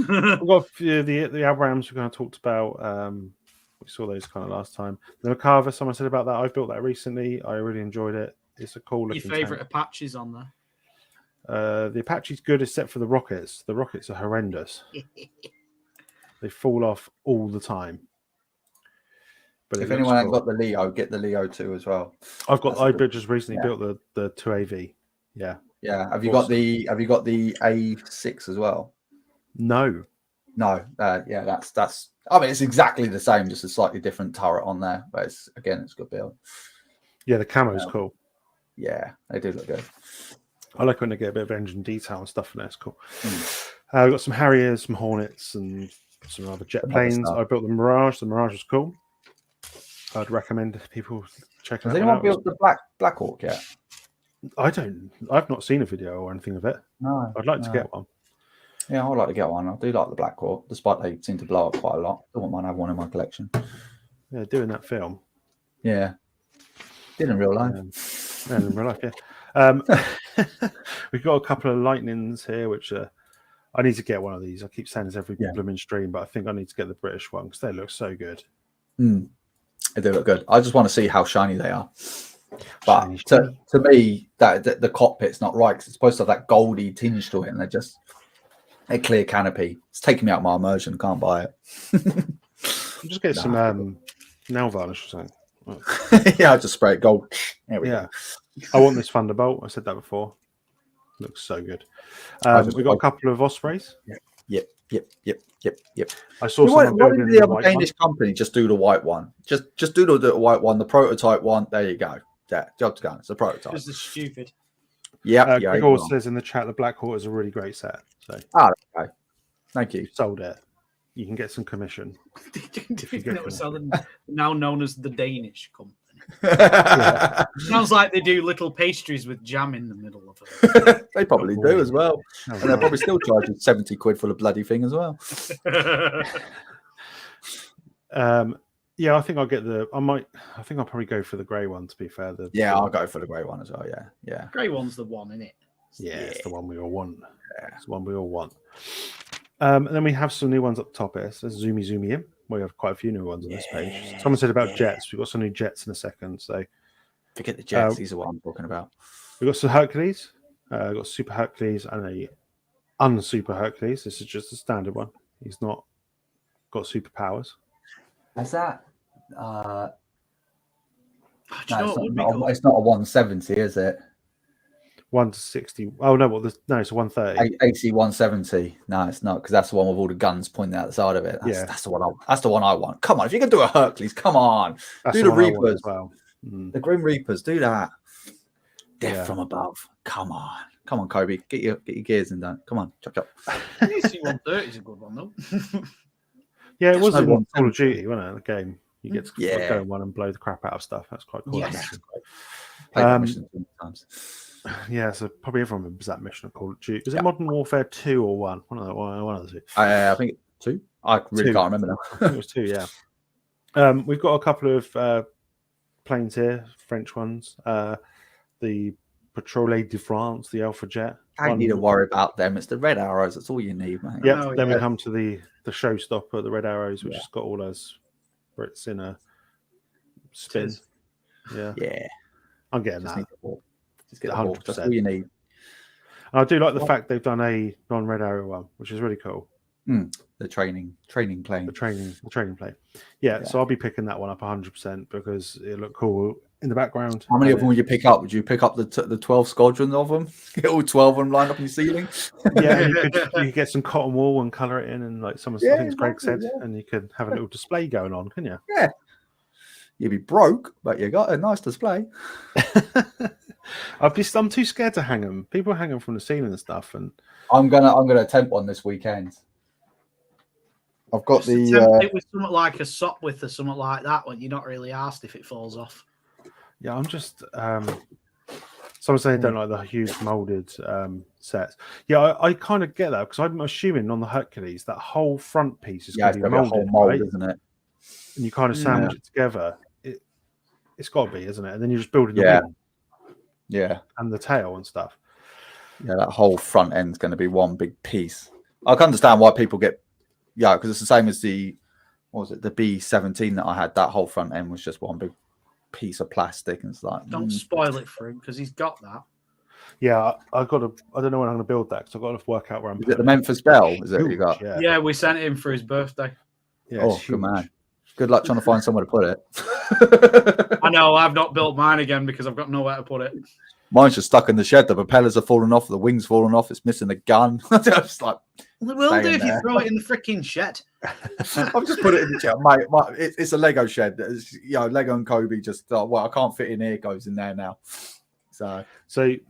got the Abrams we kind of talked about. We saw those kind of last time. The Macava, someone said about that. I've built that recently. I really enjoyed it. It's a cool looking. Your favourite Apaches on there? The Apache's good except for the rockets. The rockets are horrendous. They fall off all the time. But if anyone hasn't got the Leo, get the Leo 2 as well. I just recently built the 2AV. Yeah. Yeah. Have you got the A6 as well? No. That's I mean, it's exactly the same, just a slightly different turret on there, but it's a good build. Yeah, the camo's cool. Yeah, they do look good. I like when they get a bit of engine detail and stuff in there. It's cool. We've got some Harriers, some Hornets, and some other jet planes. I built the Mirage. The Mirage was cool. I'd recommend people checking it out. Has anyone built the Black Hawk yet? I've not seen a video or anything of it. No. I'd like to get one. Yeah, I'd like to get one. I do like the Black Hawk, despite they seem to blow up quite a lot. I wouldn't mind having one in my collection. Yeah, doing that film. Yeah. Did in real life. In real life, yeah. We've got a couple of Lightnings here, which I need to get one of these. I keep saying this every blooming stream, but I think I need to get the British one because they look so good. They do look good. I just want to see how shiny they are. But to me, that the cockpit's not right because it's supposed to have that goldy tinge to it, and they're just a clear canopy. It's taking me out my immersion. Can't buy it. Just get some nail varnish or something. Yeah, I'll just spray it gold. There we go. I want this Thunderbolt. I said that before. Looks so good. We've got a couple of Ospreys. Yep. I saw someone building the other Danish company just do the white one. Just do the white one, the prototype one. There you go. Yeah, job's done. It's a prototype. Because they're stupid. Yeah. Gregor says in the chat the Black Hawk is a really great set. So okay. Thank you. You sold it. You can get some commission. Now known as the Danish company. Sounds like they do little pastries with jam in the middle of it. They probably do as well. And they'll probably still charge you 70 quid for the bloody thing as well. Yeah, I think I'll get I think I'll probably go for the grey one, to be fair. I'll go for the grey one as well, yeah. Grey one's the one, isn't it? Yeah, it's the one we all want. Yeah. It's the one we all want. And then we have some new ones up the top here. So Zoomy in. We have quite a few new ones on this page. Someone said about jets. We've got some new jets in a second. So Forget the jets. These are what I'm talking about. we've got some Hercules. We've got Super Hercules and a Unsuper Hercules. This is just a standard one. He's not got superpowers. Is that? Do you No, know what would be cool? it's not a 170, is it? 1 to 60. Oh no, no, it's a 130. AC 170. No, it's not, because that's the one with all the guns pointing out the side of it. That's the one. That's the one I want. Come on, if you can do a Hercules, come on. That's do the one I want Reapers as well. Mm. The Grim Reapers. Do that. Death Yeah. from above. Come on, Kobe. Get your gears in there. Come on, chop chop. AC 130 is a good one though. Yeah, it There's was no in 170. Call of Duty, wasn't it? The game. You get to Yeah. go in one and blow the crap out of stuff. That's quite cool. Yes. Played that mission 20 times. Yeah, so probably everyone remembers that mission of Call of Duty. Was it Modern Warfare 2 or 1? One of the two. I think 2. I really 2. can't remember now. I think it was 2, yeah. We've got a couple of planes here, French ones. The Patrollet de France, the Alpha Jet. I don't need to worry about them. It's the red arrows. That's all you need, mate. Yeah, Oh, then yeah. we come to the showstopper, the Red Arrows, which has got all those Brits in a spin. Tis. Yeah, Yeah. I'm getting Just that. need the ball. Just get the ball. That's 100%. all you need. And I do like the fact they've done a non-Red Arrow one, which is really cool. The training plane. The training plane. Yeah, so I'll be picking that one up 100% because it looked cool in the background. How many of them would you pick up? Would you pick up the 12 squadrons of them? Get all 12 of them lined up in your ceiling? Yeah, and you could get some cotton wool and colour it in, and like some of the things Greg said, and you could have a little display going on, can you? Yeah. You'd be broke, but you got a nice display. I'm too scared to hang them. People hang them from the ceiling and stuff, and I'm gonna attempt one this weekend. I've got Just attempt it with something like a sock width or something like that when you're not really asked if it falls off. yeah, I'm just. Someone saying they don't like the huge molded sets. Yeah, I kind of get that because I'm assuming on the Hercules that whole front piece is going it's to be gonna be a whole molded, mold, right? isn't it? And you kind of sandwich it together. It's got to be, isn't it? And then you're just building the wing Yeah. and the tail and stuff. Yeah, that whole front end's going to be one big piece. I can understand why people get, because it's the same as the B-17 that I had. That whole front end was just one big piece of plastic, and it's like, Don't spoil it for him because he's got that. Yeah, I don't know when I'm going to build that because I've got to work out where I'm. Is it the Memphis Bell? Is it you got? Yeah, we sent it him for his birthday. Yeah, Oh, it's good huge. man. Good luck trying to find somewhere to put it. I know I've not built mine again because I've got nowhere to put it. Mine's just stuck in the shed. The propellers are falling off. The wings falling off. It's missing the gun. I'm just like, Well, it will Stay do in if you there. throw it in the freaking shed. I've just put it in the shed, mate. It's a Lego shed. It's, Lego and Kobe just I can't fit in here. Goes in there now. So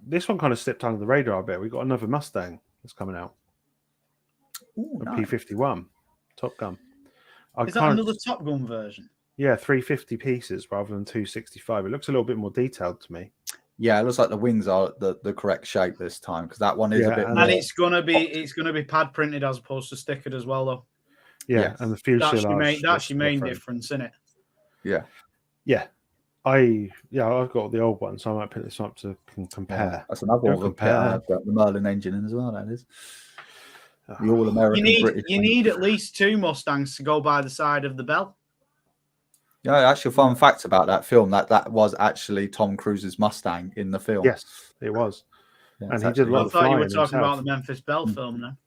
this one kind of slipped under the radar a bit. We've got another Mustang that's coming out, a nice. P-51 Top Gun. Is that another Top Gun version? Yeah, 350 pieces rather than 265. It looks a little bit more detailed to me. Yeah, it looks like the wings are the correct shape this time because that one is a bit. And it's gonna be pad printed as opposed to stickered as well, though. Yeah, and the fuselage. That's your main difference, isn't it? Yeah. I've got the old one, so I might pick this up to compare. That's another one. Compare. Got the Merlin engine in as well. That is the all American British. You need at least 2 Mustangs to go by the side of the Bell. Yeah, actually, fun fact about that film that was actually Tom Cruise's Mustang in the film. Yes, it was, Yeah, and it's he did a lot I of thought you flying were talking himself. about the Memphis Belle film now.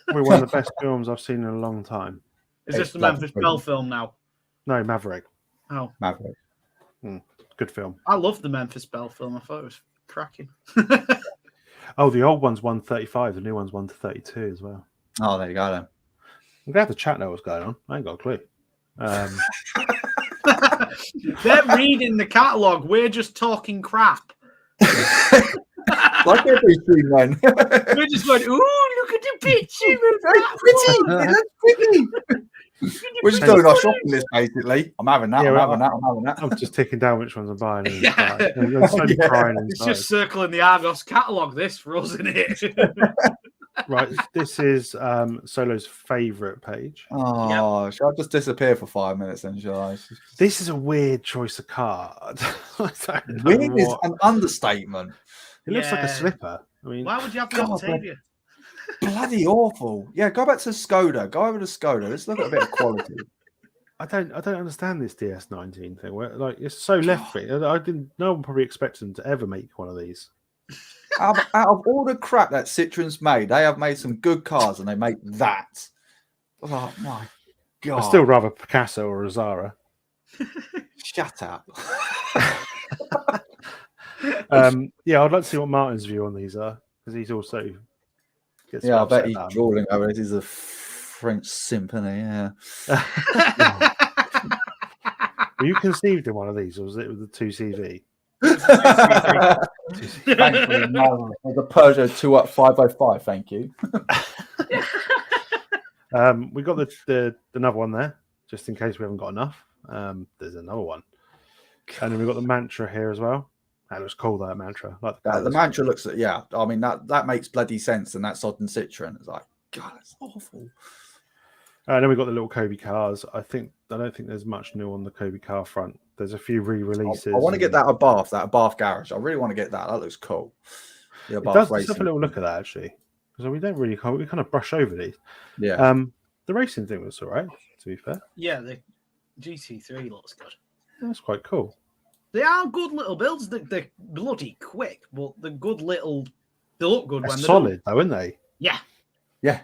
Probably one of the best films I've seen in a long time. Is this the Memphis Belle film now? No, Maverick. Oh, Maverick. Good film. I loved the Memphis Belle film. I thought it was cracking. Oh, the old one's 135. The new one's 132 as well. Oh, there you go then. I'm glad the chat know what's going on. I ain't got a clue. They're reading the catalogue. We're just talking crap. Like every stream, man. We're just going, ooh, look at the picture. That's pretty. We're just doing our shopping list, basically. I'm having that. Yeah, I'm having that. I'm just ticking down which ones I'm buying. And Yeah. I'm slowly crying It's inside. just circling the Argos catalogue, this for us, isn't it? Right, this is Solo's favourite page. Oh, shall I just disappear for 5 minutes then, shall I? This is a weird choice of card. I don't know Weird is what- an understatement. It looks like a Yeah. slipper. I mean, Why would you have the God, Octavia? bloody awful. Yeah, go back to Skoda. Go over to Skoda. Let's look at a bit of quality. I don't understand this DS19 thing. Where like it's so left wing. I didn't. No one probably expected them to ever make one of these. Out of all the crap that Citroen's made, they have made some good cars, and they make that. Oh my god! I still rather Picasso or a Zara. Shut up. Yeah, I'd like to see what Martin's view on these are because he's also. Yeah, I bet he's drooling over it. He's a French symphony. Yeah. Were you conceived in one of these, or was it with the 2CV? Thankfully, no. There's a Peugeot 505. Thank you. We got the another one there, just in case we haven't got enough. There's another one, and then we've got the Mantra here as well. That looks cool. That Mantra, like The Mantra looks. Yeah, I mean that makes bloody sense. And that Sodden Citroen, it's like, God, it's awful. And then we've got the little Cobi cars. I don't think there's much new on the Cobi car front. There's a few re-releases. I want to get that at Bath garage. I really want to get that. That looks cool. Yeah, it does. Let's have a little look at that actually, because we kind of brush over these. Yeah. The racing thing was all right, to be fair. Yeah, the GT3 looks good. That's quite cool. They are good little builds. They're bloody quick, but they're good little. They look good They're when they're solid, though, aren't they? Yeah. Yeah.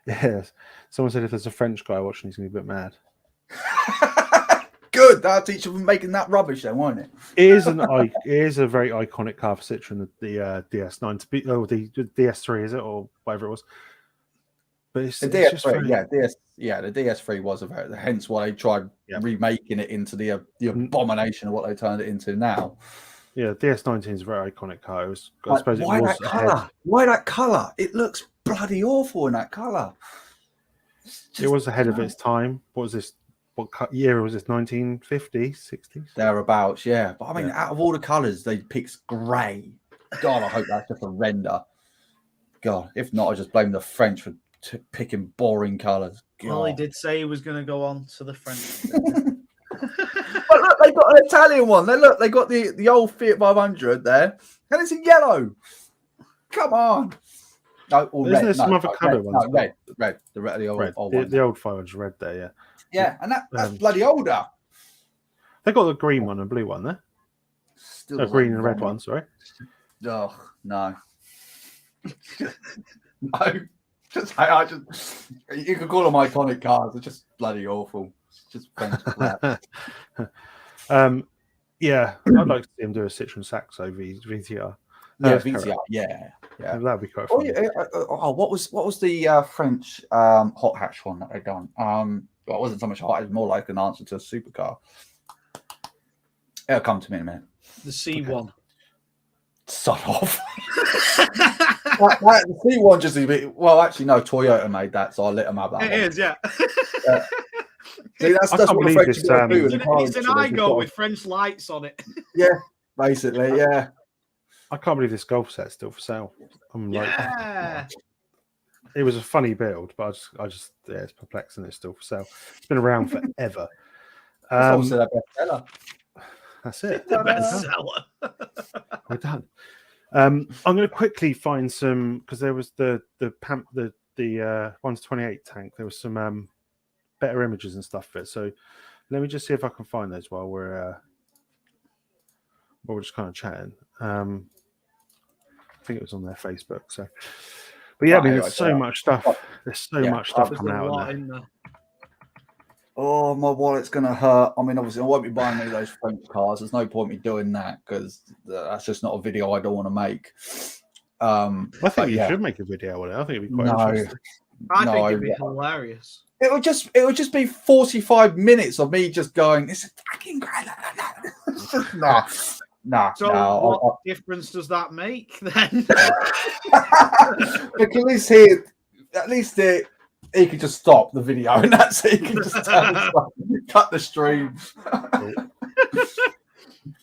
Yes. Someone said if there's a French guy watching, he's going to be a bit mad. Good. That'll teach you from making that rubbish, then, won't it? It is a very iconic car for Citroen, the DS9 to be. Oh, the DS3 is it, or whatever it was? But it's The it's just DS3, very- the DS3 was hence why they tried remaking it into the abomination of what they turned it into now. Yeah, DS19 is a very iconic car. I suppose why it was that colour? Why that colour? It looks bloody awful in that colour. It was ahead of its time. What was this? What year was this? 1950s, 60s? Thereabouts, yeah. But I mean, out of all the colours, they picked grey. God, I hope that's just a render. God, if not, I just blame the French for picking boring colours. Well, he did say he was going to go on to the French. But look, they got an Italian one. They got the old Fiat 500 there, and it's in yellow. Come on. No, or Isn't red. there some other colour ones? No, red. The old one. The old 500's red there, yeah. Yeah, and that's bloody older. They got the green one and blue one there. Still Green and red one, sorry. Oh, no. No. I just you can call them iconic cars. They're just bloody awful. It's just French crap. Yeah, I'd like to see him do a Citroen Saxo VTR. Yeah, VTR. Yeah. That'd be quite fun. What was the French hot hatch one that they'd done? Well, it wasn't so much hot; it was more like an answer to a supercar. It'll come to me in a minute. The C1. Okay. Sod off. The C1 just a bit. Well, actually, no. Toyota made that, so I let them have that. It is, yeah. See, that's what the French do. It's an Igo with French lights on it. Yeah, basically, yeah. I can't believe this golf set's still for sale. Yeah. It was a funny build, but I just it's perplexing. It's still for sale. It's been around forever. That's also the bestseller. That's it. The bestseller. We're done. I'm going to quickly find some because there was the 128 tank. There was some better images and stuff of it. So let me just see if I can find those while we're just kind of chatting. I think it was on their Facebook. So, but yeah, I mean, there's so much stuff. There's so much stuff coming out in there. Oh, my wallet's gonna hurt. I mean, obviously, I won't be buying any of those French cars. There's no point me doing that because that's just not a video I don't want to make. I think you should make a video on it. I think it'd be quite interesting. I think it'd be hilarious. It would just be 45 minutes of me just going, "This is fucking great." Nah. So what difference does that make then? Because at least he could just stop the video and that's it. He can just cut the stream.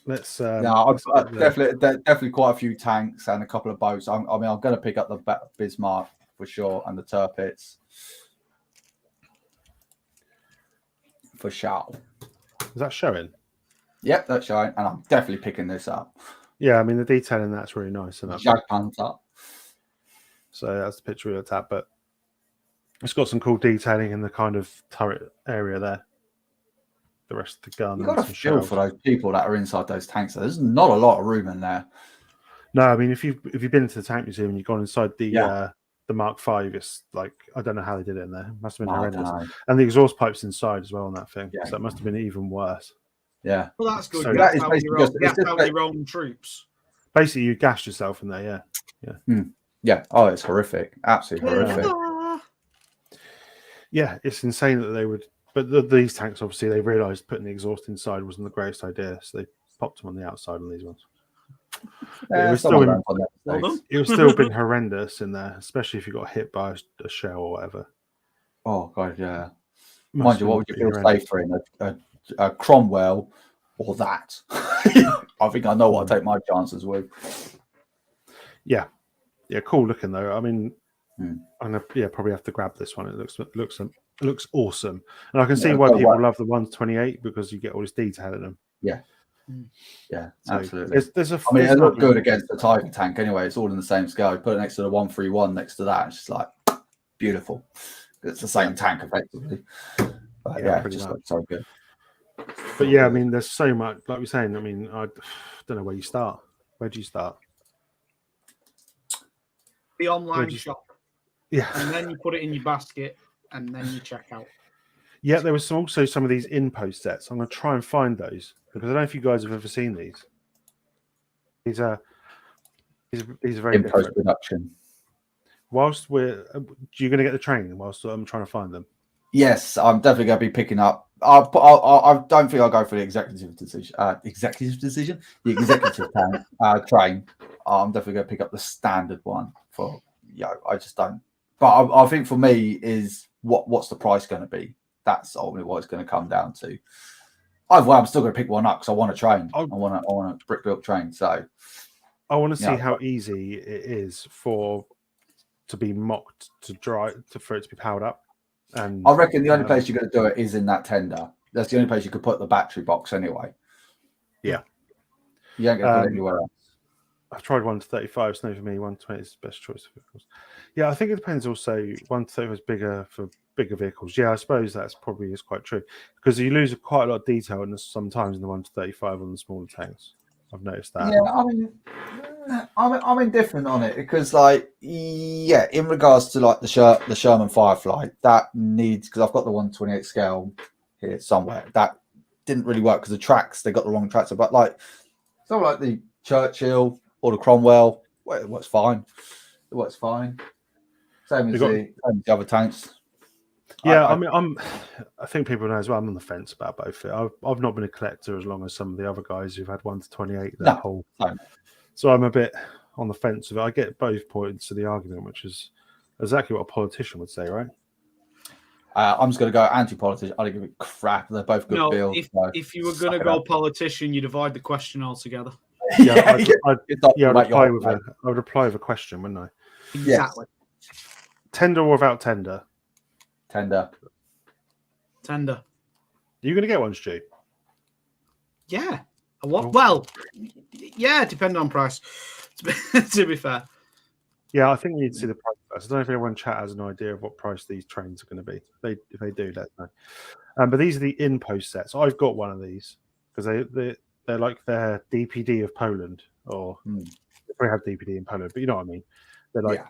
Let's. Definitely quite a few tanks and a couple of boats. I'm going to pick up the Bismarck for sure and the Tirpitz for sure. Is that showing? Yep, that's showing, and I'm definitely picking this up. Yeah, I mean the detail in that's really nice. And Jag Panther. So that's the picture we looked at, but it's got some cool detailing in the kind of turret area there. The rest of the gun. You got and a some feel shells. for those people that are inside those tanks. There's not a lot of room in there. No, I mean if you've been into the tank museum and you've gone inside the Mark V, it's like I don't know how they did it in there. It must have been horrendous. And the exhaust pipes inside as well on that thing. Yeah. So it must have been even worse. Yeah. Well, that's good. So Gas that is out basically your just- own, it's gas just out like- your own troops. Basically you gassed yourself in there, yeah. Yeah. Oh, it's horrific. Absolutely horrific. Yeah, it's insane that they would. But these tanks, obviously, they realised putting the exhaust inside wasn't the greatest idea, so they popped them on the outside on these ones. But it was still it was still been horrendous in there, especially if you got hit by a shell or whatever. Oh god, yeah. Must Mind you, have what would been you feel horrendous. safer in a Cromwell or that? I think I know what I take my chances with. Yeah, cool looking though. I mean, Hmm. I'm gonna probably have to grab this one. It looks awesome, and I can see Yeah, why so people what- love the 128 because you get all this detail in them. Yeah, So absolutely. There's a. I mean, there's it looked not- good against the Tiger tank anyway. It's all in the same scale. Put it next to the 131 next to that. It's just like beautiful. It's the same tank effectively. But Yeah, it pretty just much. looks so good. But yeah, I mean, there's so much. Like we're saying, I mean, I don't know where you start. Where do you start? The online Where'd you- shop, Yeah, and then you put it in your basket, and then you check out. yeah. There was also some of these in-post sets. I'm going to try and find those because I don't know if you guys have ever seen these. These are very In different. post production. Whilst you're going to get the training whilst I'm trying to find them. Yes, I'm definitely going to be picking up. I don't think I'll go for the executive decision. The executive train. I'm definitely going to pick up the standard one for. I just don't. But I think for me is what's the price going to be? That's ultimately what it's going to come down to. Either way, I'm still going to pick one up because I want a train. I want a brick built train. So I want to see Yeah. how easy it is to be mocked for it to be powered up. And I reckon the only place you're going to do it is in that tender. That's the only place you could put the battery box anyway. Yeah. You ain't going to put it anywhere else. I've tried 1 to 35. It's no for me. 120 is the best choice of vehicles. Yeah, I think it depends. Also, 1 to 35 is bigger for bigger vehicles. Yeah, I suppose that's probably is quite true because you lose quite a lot of detail in sometimes in the 1 to 35 on the smaller tanks. I've noticed that. Yeah, I mean, I'm indifferent on it because, like, yeah, in regards to like the Sherman Firefly, that needs because I've got the 128 scale here somewhere. That didn't really work because the tracks they got the wrong tracks. But like, something like the Churchill or the Cromwell, well, it works fine. It works fine. Same as the other tanks. Yeah, I think people know as well. I'm on the fence about both. I've not been a collector as long as some of the other guys who've had 1 to 28 whole. No. So I'm a bit on the fence of it. I get both points of the argument, which is exactly what a politician would say, right? I'm just going to go anti-politician. I don't give a crap. They're both good builds. If you were going to go politician, you'd avoid the question altogether. Yeah, I would reply with a question, wouldn't I? Exactly. Yes. Tender or without tender? Tender. Are you going to get one, Stu? Yeah. Well, yeah, depending on price. To be fair. Yeah, I think we need to see the price first. I don't know if everyone in chat has an idea of what price these trains are going to be. If they do, let us know. But these are the in-post sets. I've got one of these because they're like their DPD of Poland, or they probably have DPD in Poland, but you know what I mean. They're like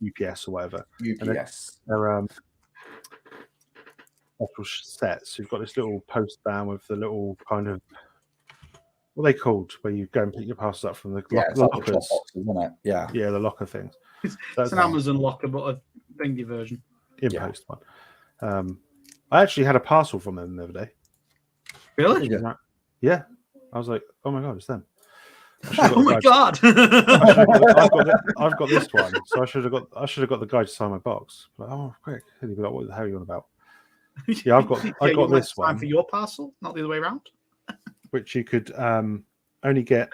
UPS or whatever. UPS. They're metal sets. You've got this little post down with the little kind of what are they called, where you go and pick your parcels up from the lockers. Boxes, isn't it? Yeah, the locker things. It's an Amazon locker, but a thingy version. In-post one. I actually had a parcel from them the other day. Really? Yeah. I was like, oh my god, it's them. Oh my god! I've got this one, so I should have got the guy to sign my box. But, oh, quick! He'd be like, what the hell are you on about? Yeah, I got this one for your parcel, not the other way around. which you could only get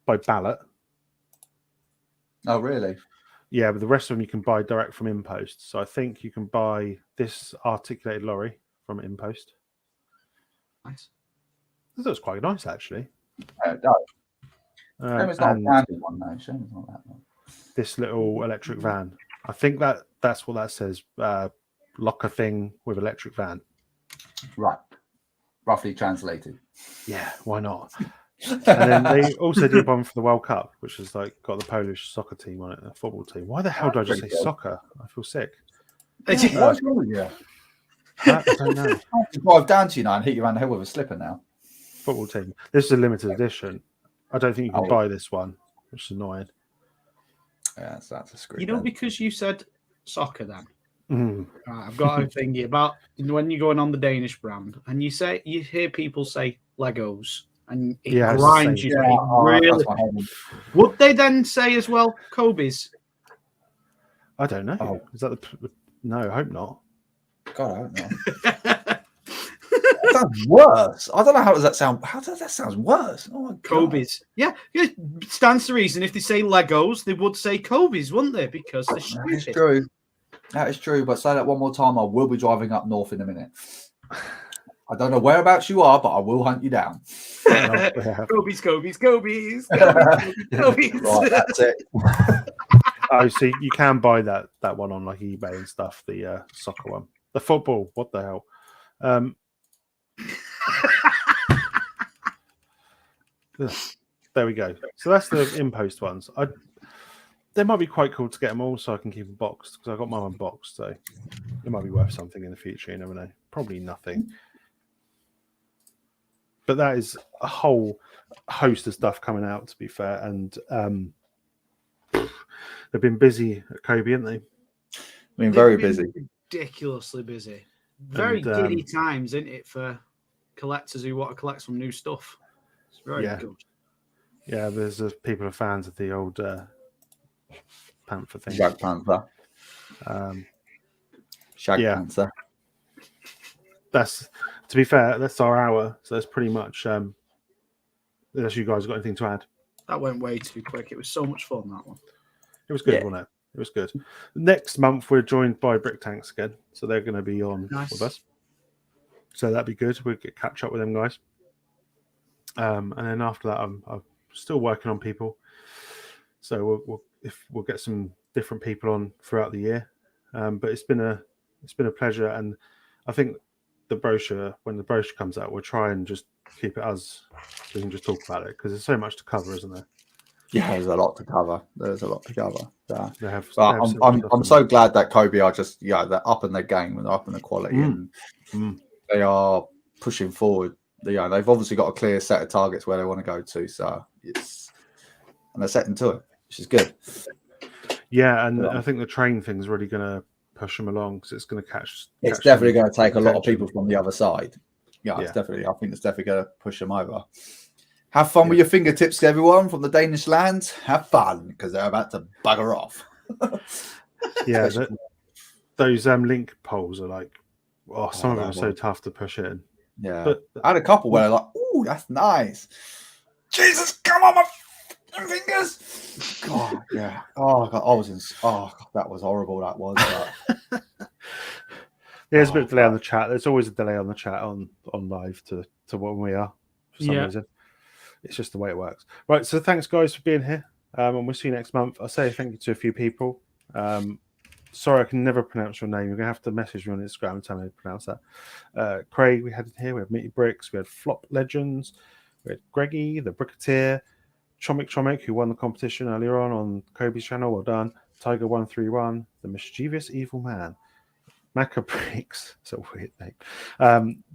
by ballot. Oh, really? Yeah, but the rest of them you can buy direct from InPost. So I think you can buy this articulated lorry from InPost. Nice. That was quite nice, actually. It does. It's not a branded one, though. It's not that one. This little electric van. I think that's what that says. Locker thing with electric van. Right. Roughly translated. Yeah, why not? And then they also did one for the World Cup, which is like got the Polish soccer team on it, a football team. Why the hell do I just say soccer? I feel sick. What's wrong with you? I don't know. I can drive down to you now and hit you around the head with a slipper now. Football team. This is a limited edition. I don't think you can buy this one, which is annoying. Yeah, so that's a screw. You know, because you said soccer then. Mm. Right, I've got a thingy about when you're going on the Danish brand and you hear people say Legos and it grinds you. Really? Would they then say as well Cobi's? I don't know. Oh. Is that no? I hope not. God, I don't know. That sounds worse. I don't know how does that sound. How does that sound worse? Oh my God. Cobi's. Yeah, stands to reason. If they say Legos, they would say Cobi's, wouldn't they? Because they're stupid. That is true. That is true. But say that one more time. I will be driving up north in a minute. I don't know whereabouts you are, but I will hunt you down. Cobi's. Right, that's it. Oh, see, you can buy that one on like eBay and stuff. The soccer one, the football. What the hell? There we go. So that's the in-post ones. They might be quite cool to get them all, so I can keep them boxed because I got mine unboxed. So it might be worth something in the future. You never know. Probably nothing. But that is a whole host of stuff coming out. To be fair, and they've been busy at Cobi, haven't they? Been very busy. Ridiculously busy. Very giddy times, isn't it, for collectors who want to collect some new stuff? It's very good. Yeah, there's people are fans of the old Panther thing. Shag Panther. Panther. That's, to be fair, that's our hour. So that's pretty much, unless you guys got anything to add. That went way too quick. It was so much fun, that one. It was good, wasn't it? It was good. Next month, we're joined by Brick Tanks again. So they're going to be on with us. So that'd be good. We'll catch up with them guys. And then after that, I'm still working on people. So we'll get some different people on throughout the year. But it's been a pleasure. And I think when the brochure comes out, we'll try and just keep it as we can just talk about it because there's so much to cover, isn't there? Yeah, there's a lot to cover. I'm so glad that Cobi are just they're up in their game and they're up in the quality and they are pushing forward. They've obviously got a clear set of targets where they want to go to, so and they're setting to it, which is good. Yeah, and I think the train thing is really going to push them along because it's going to catch. It's definitely going to take a lot of people from the other side. It's definitely. I think it's definitely going to push them over. Have fun with your fingertips, everyone, from the Danish land. Have fun, because they're about to bugger off. Those link poles are like, some of them are so tough to push in. Yeah. But I had a couple where they're like, ooh, that's nice. Jesus, come on, my fingers. God, yeah. Oh, God, that was horrible, that was. There's a bit of delay on the chat. There's always a delay on the chat on live to when we are, for some reason. It's just the way it works. Right, so thanks, guys, for being here. And we'll see you next month. I'll say thank you to a few people. Sorry, I can never pronounce your name. You're going to have to message me on Instagram and tell me how to pronounce that. Craig, we had here. We had Meaty Bricks. We had Flop Legends. We had Greggy, the Bricketeer. Chomic, who won the competition earlier on Cobi's channel. Well done. Tiger131. The Mischievous Evil Man. Maca Bricks. It's a weird name.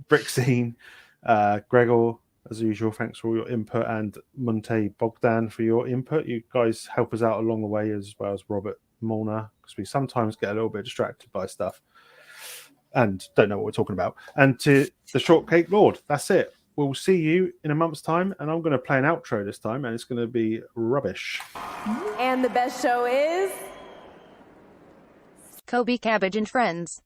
Brickscene. Gregor. As usual, thanks for all your input, and Monte Bogdan for your input. You guys help us out along the way, as well as Robert Molnar, because we sometimes get a little bit distracted by stuff and don't know what we're talking about. And to the Shortcake Lord, that's it. We'll see you in a month's time, and I'm going to play an outro this time, and it's going to be rubbish. And the best show is Cobi, Cabbage, and Friends.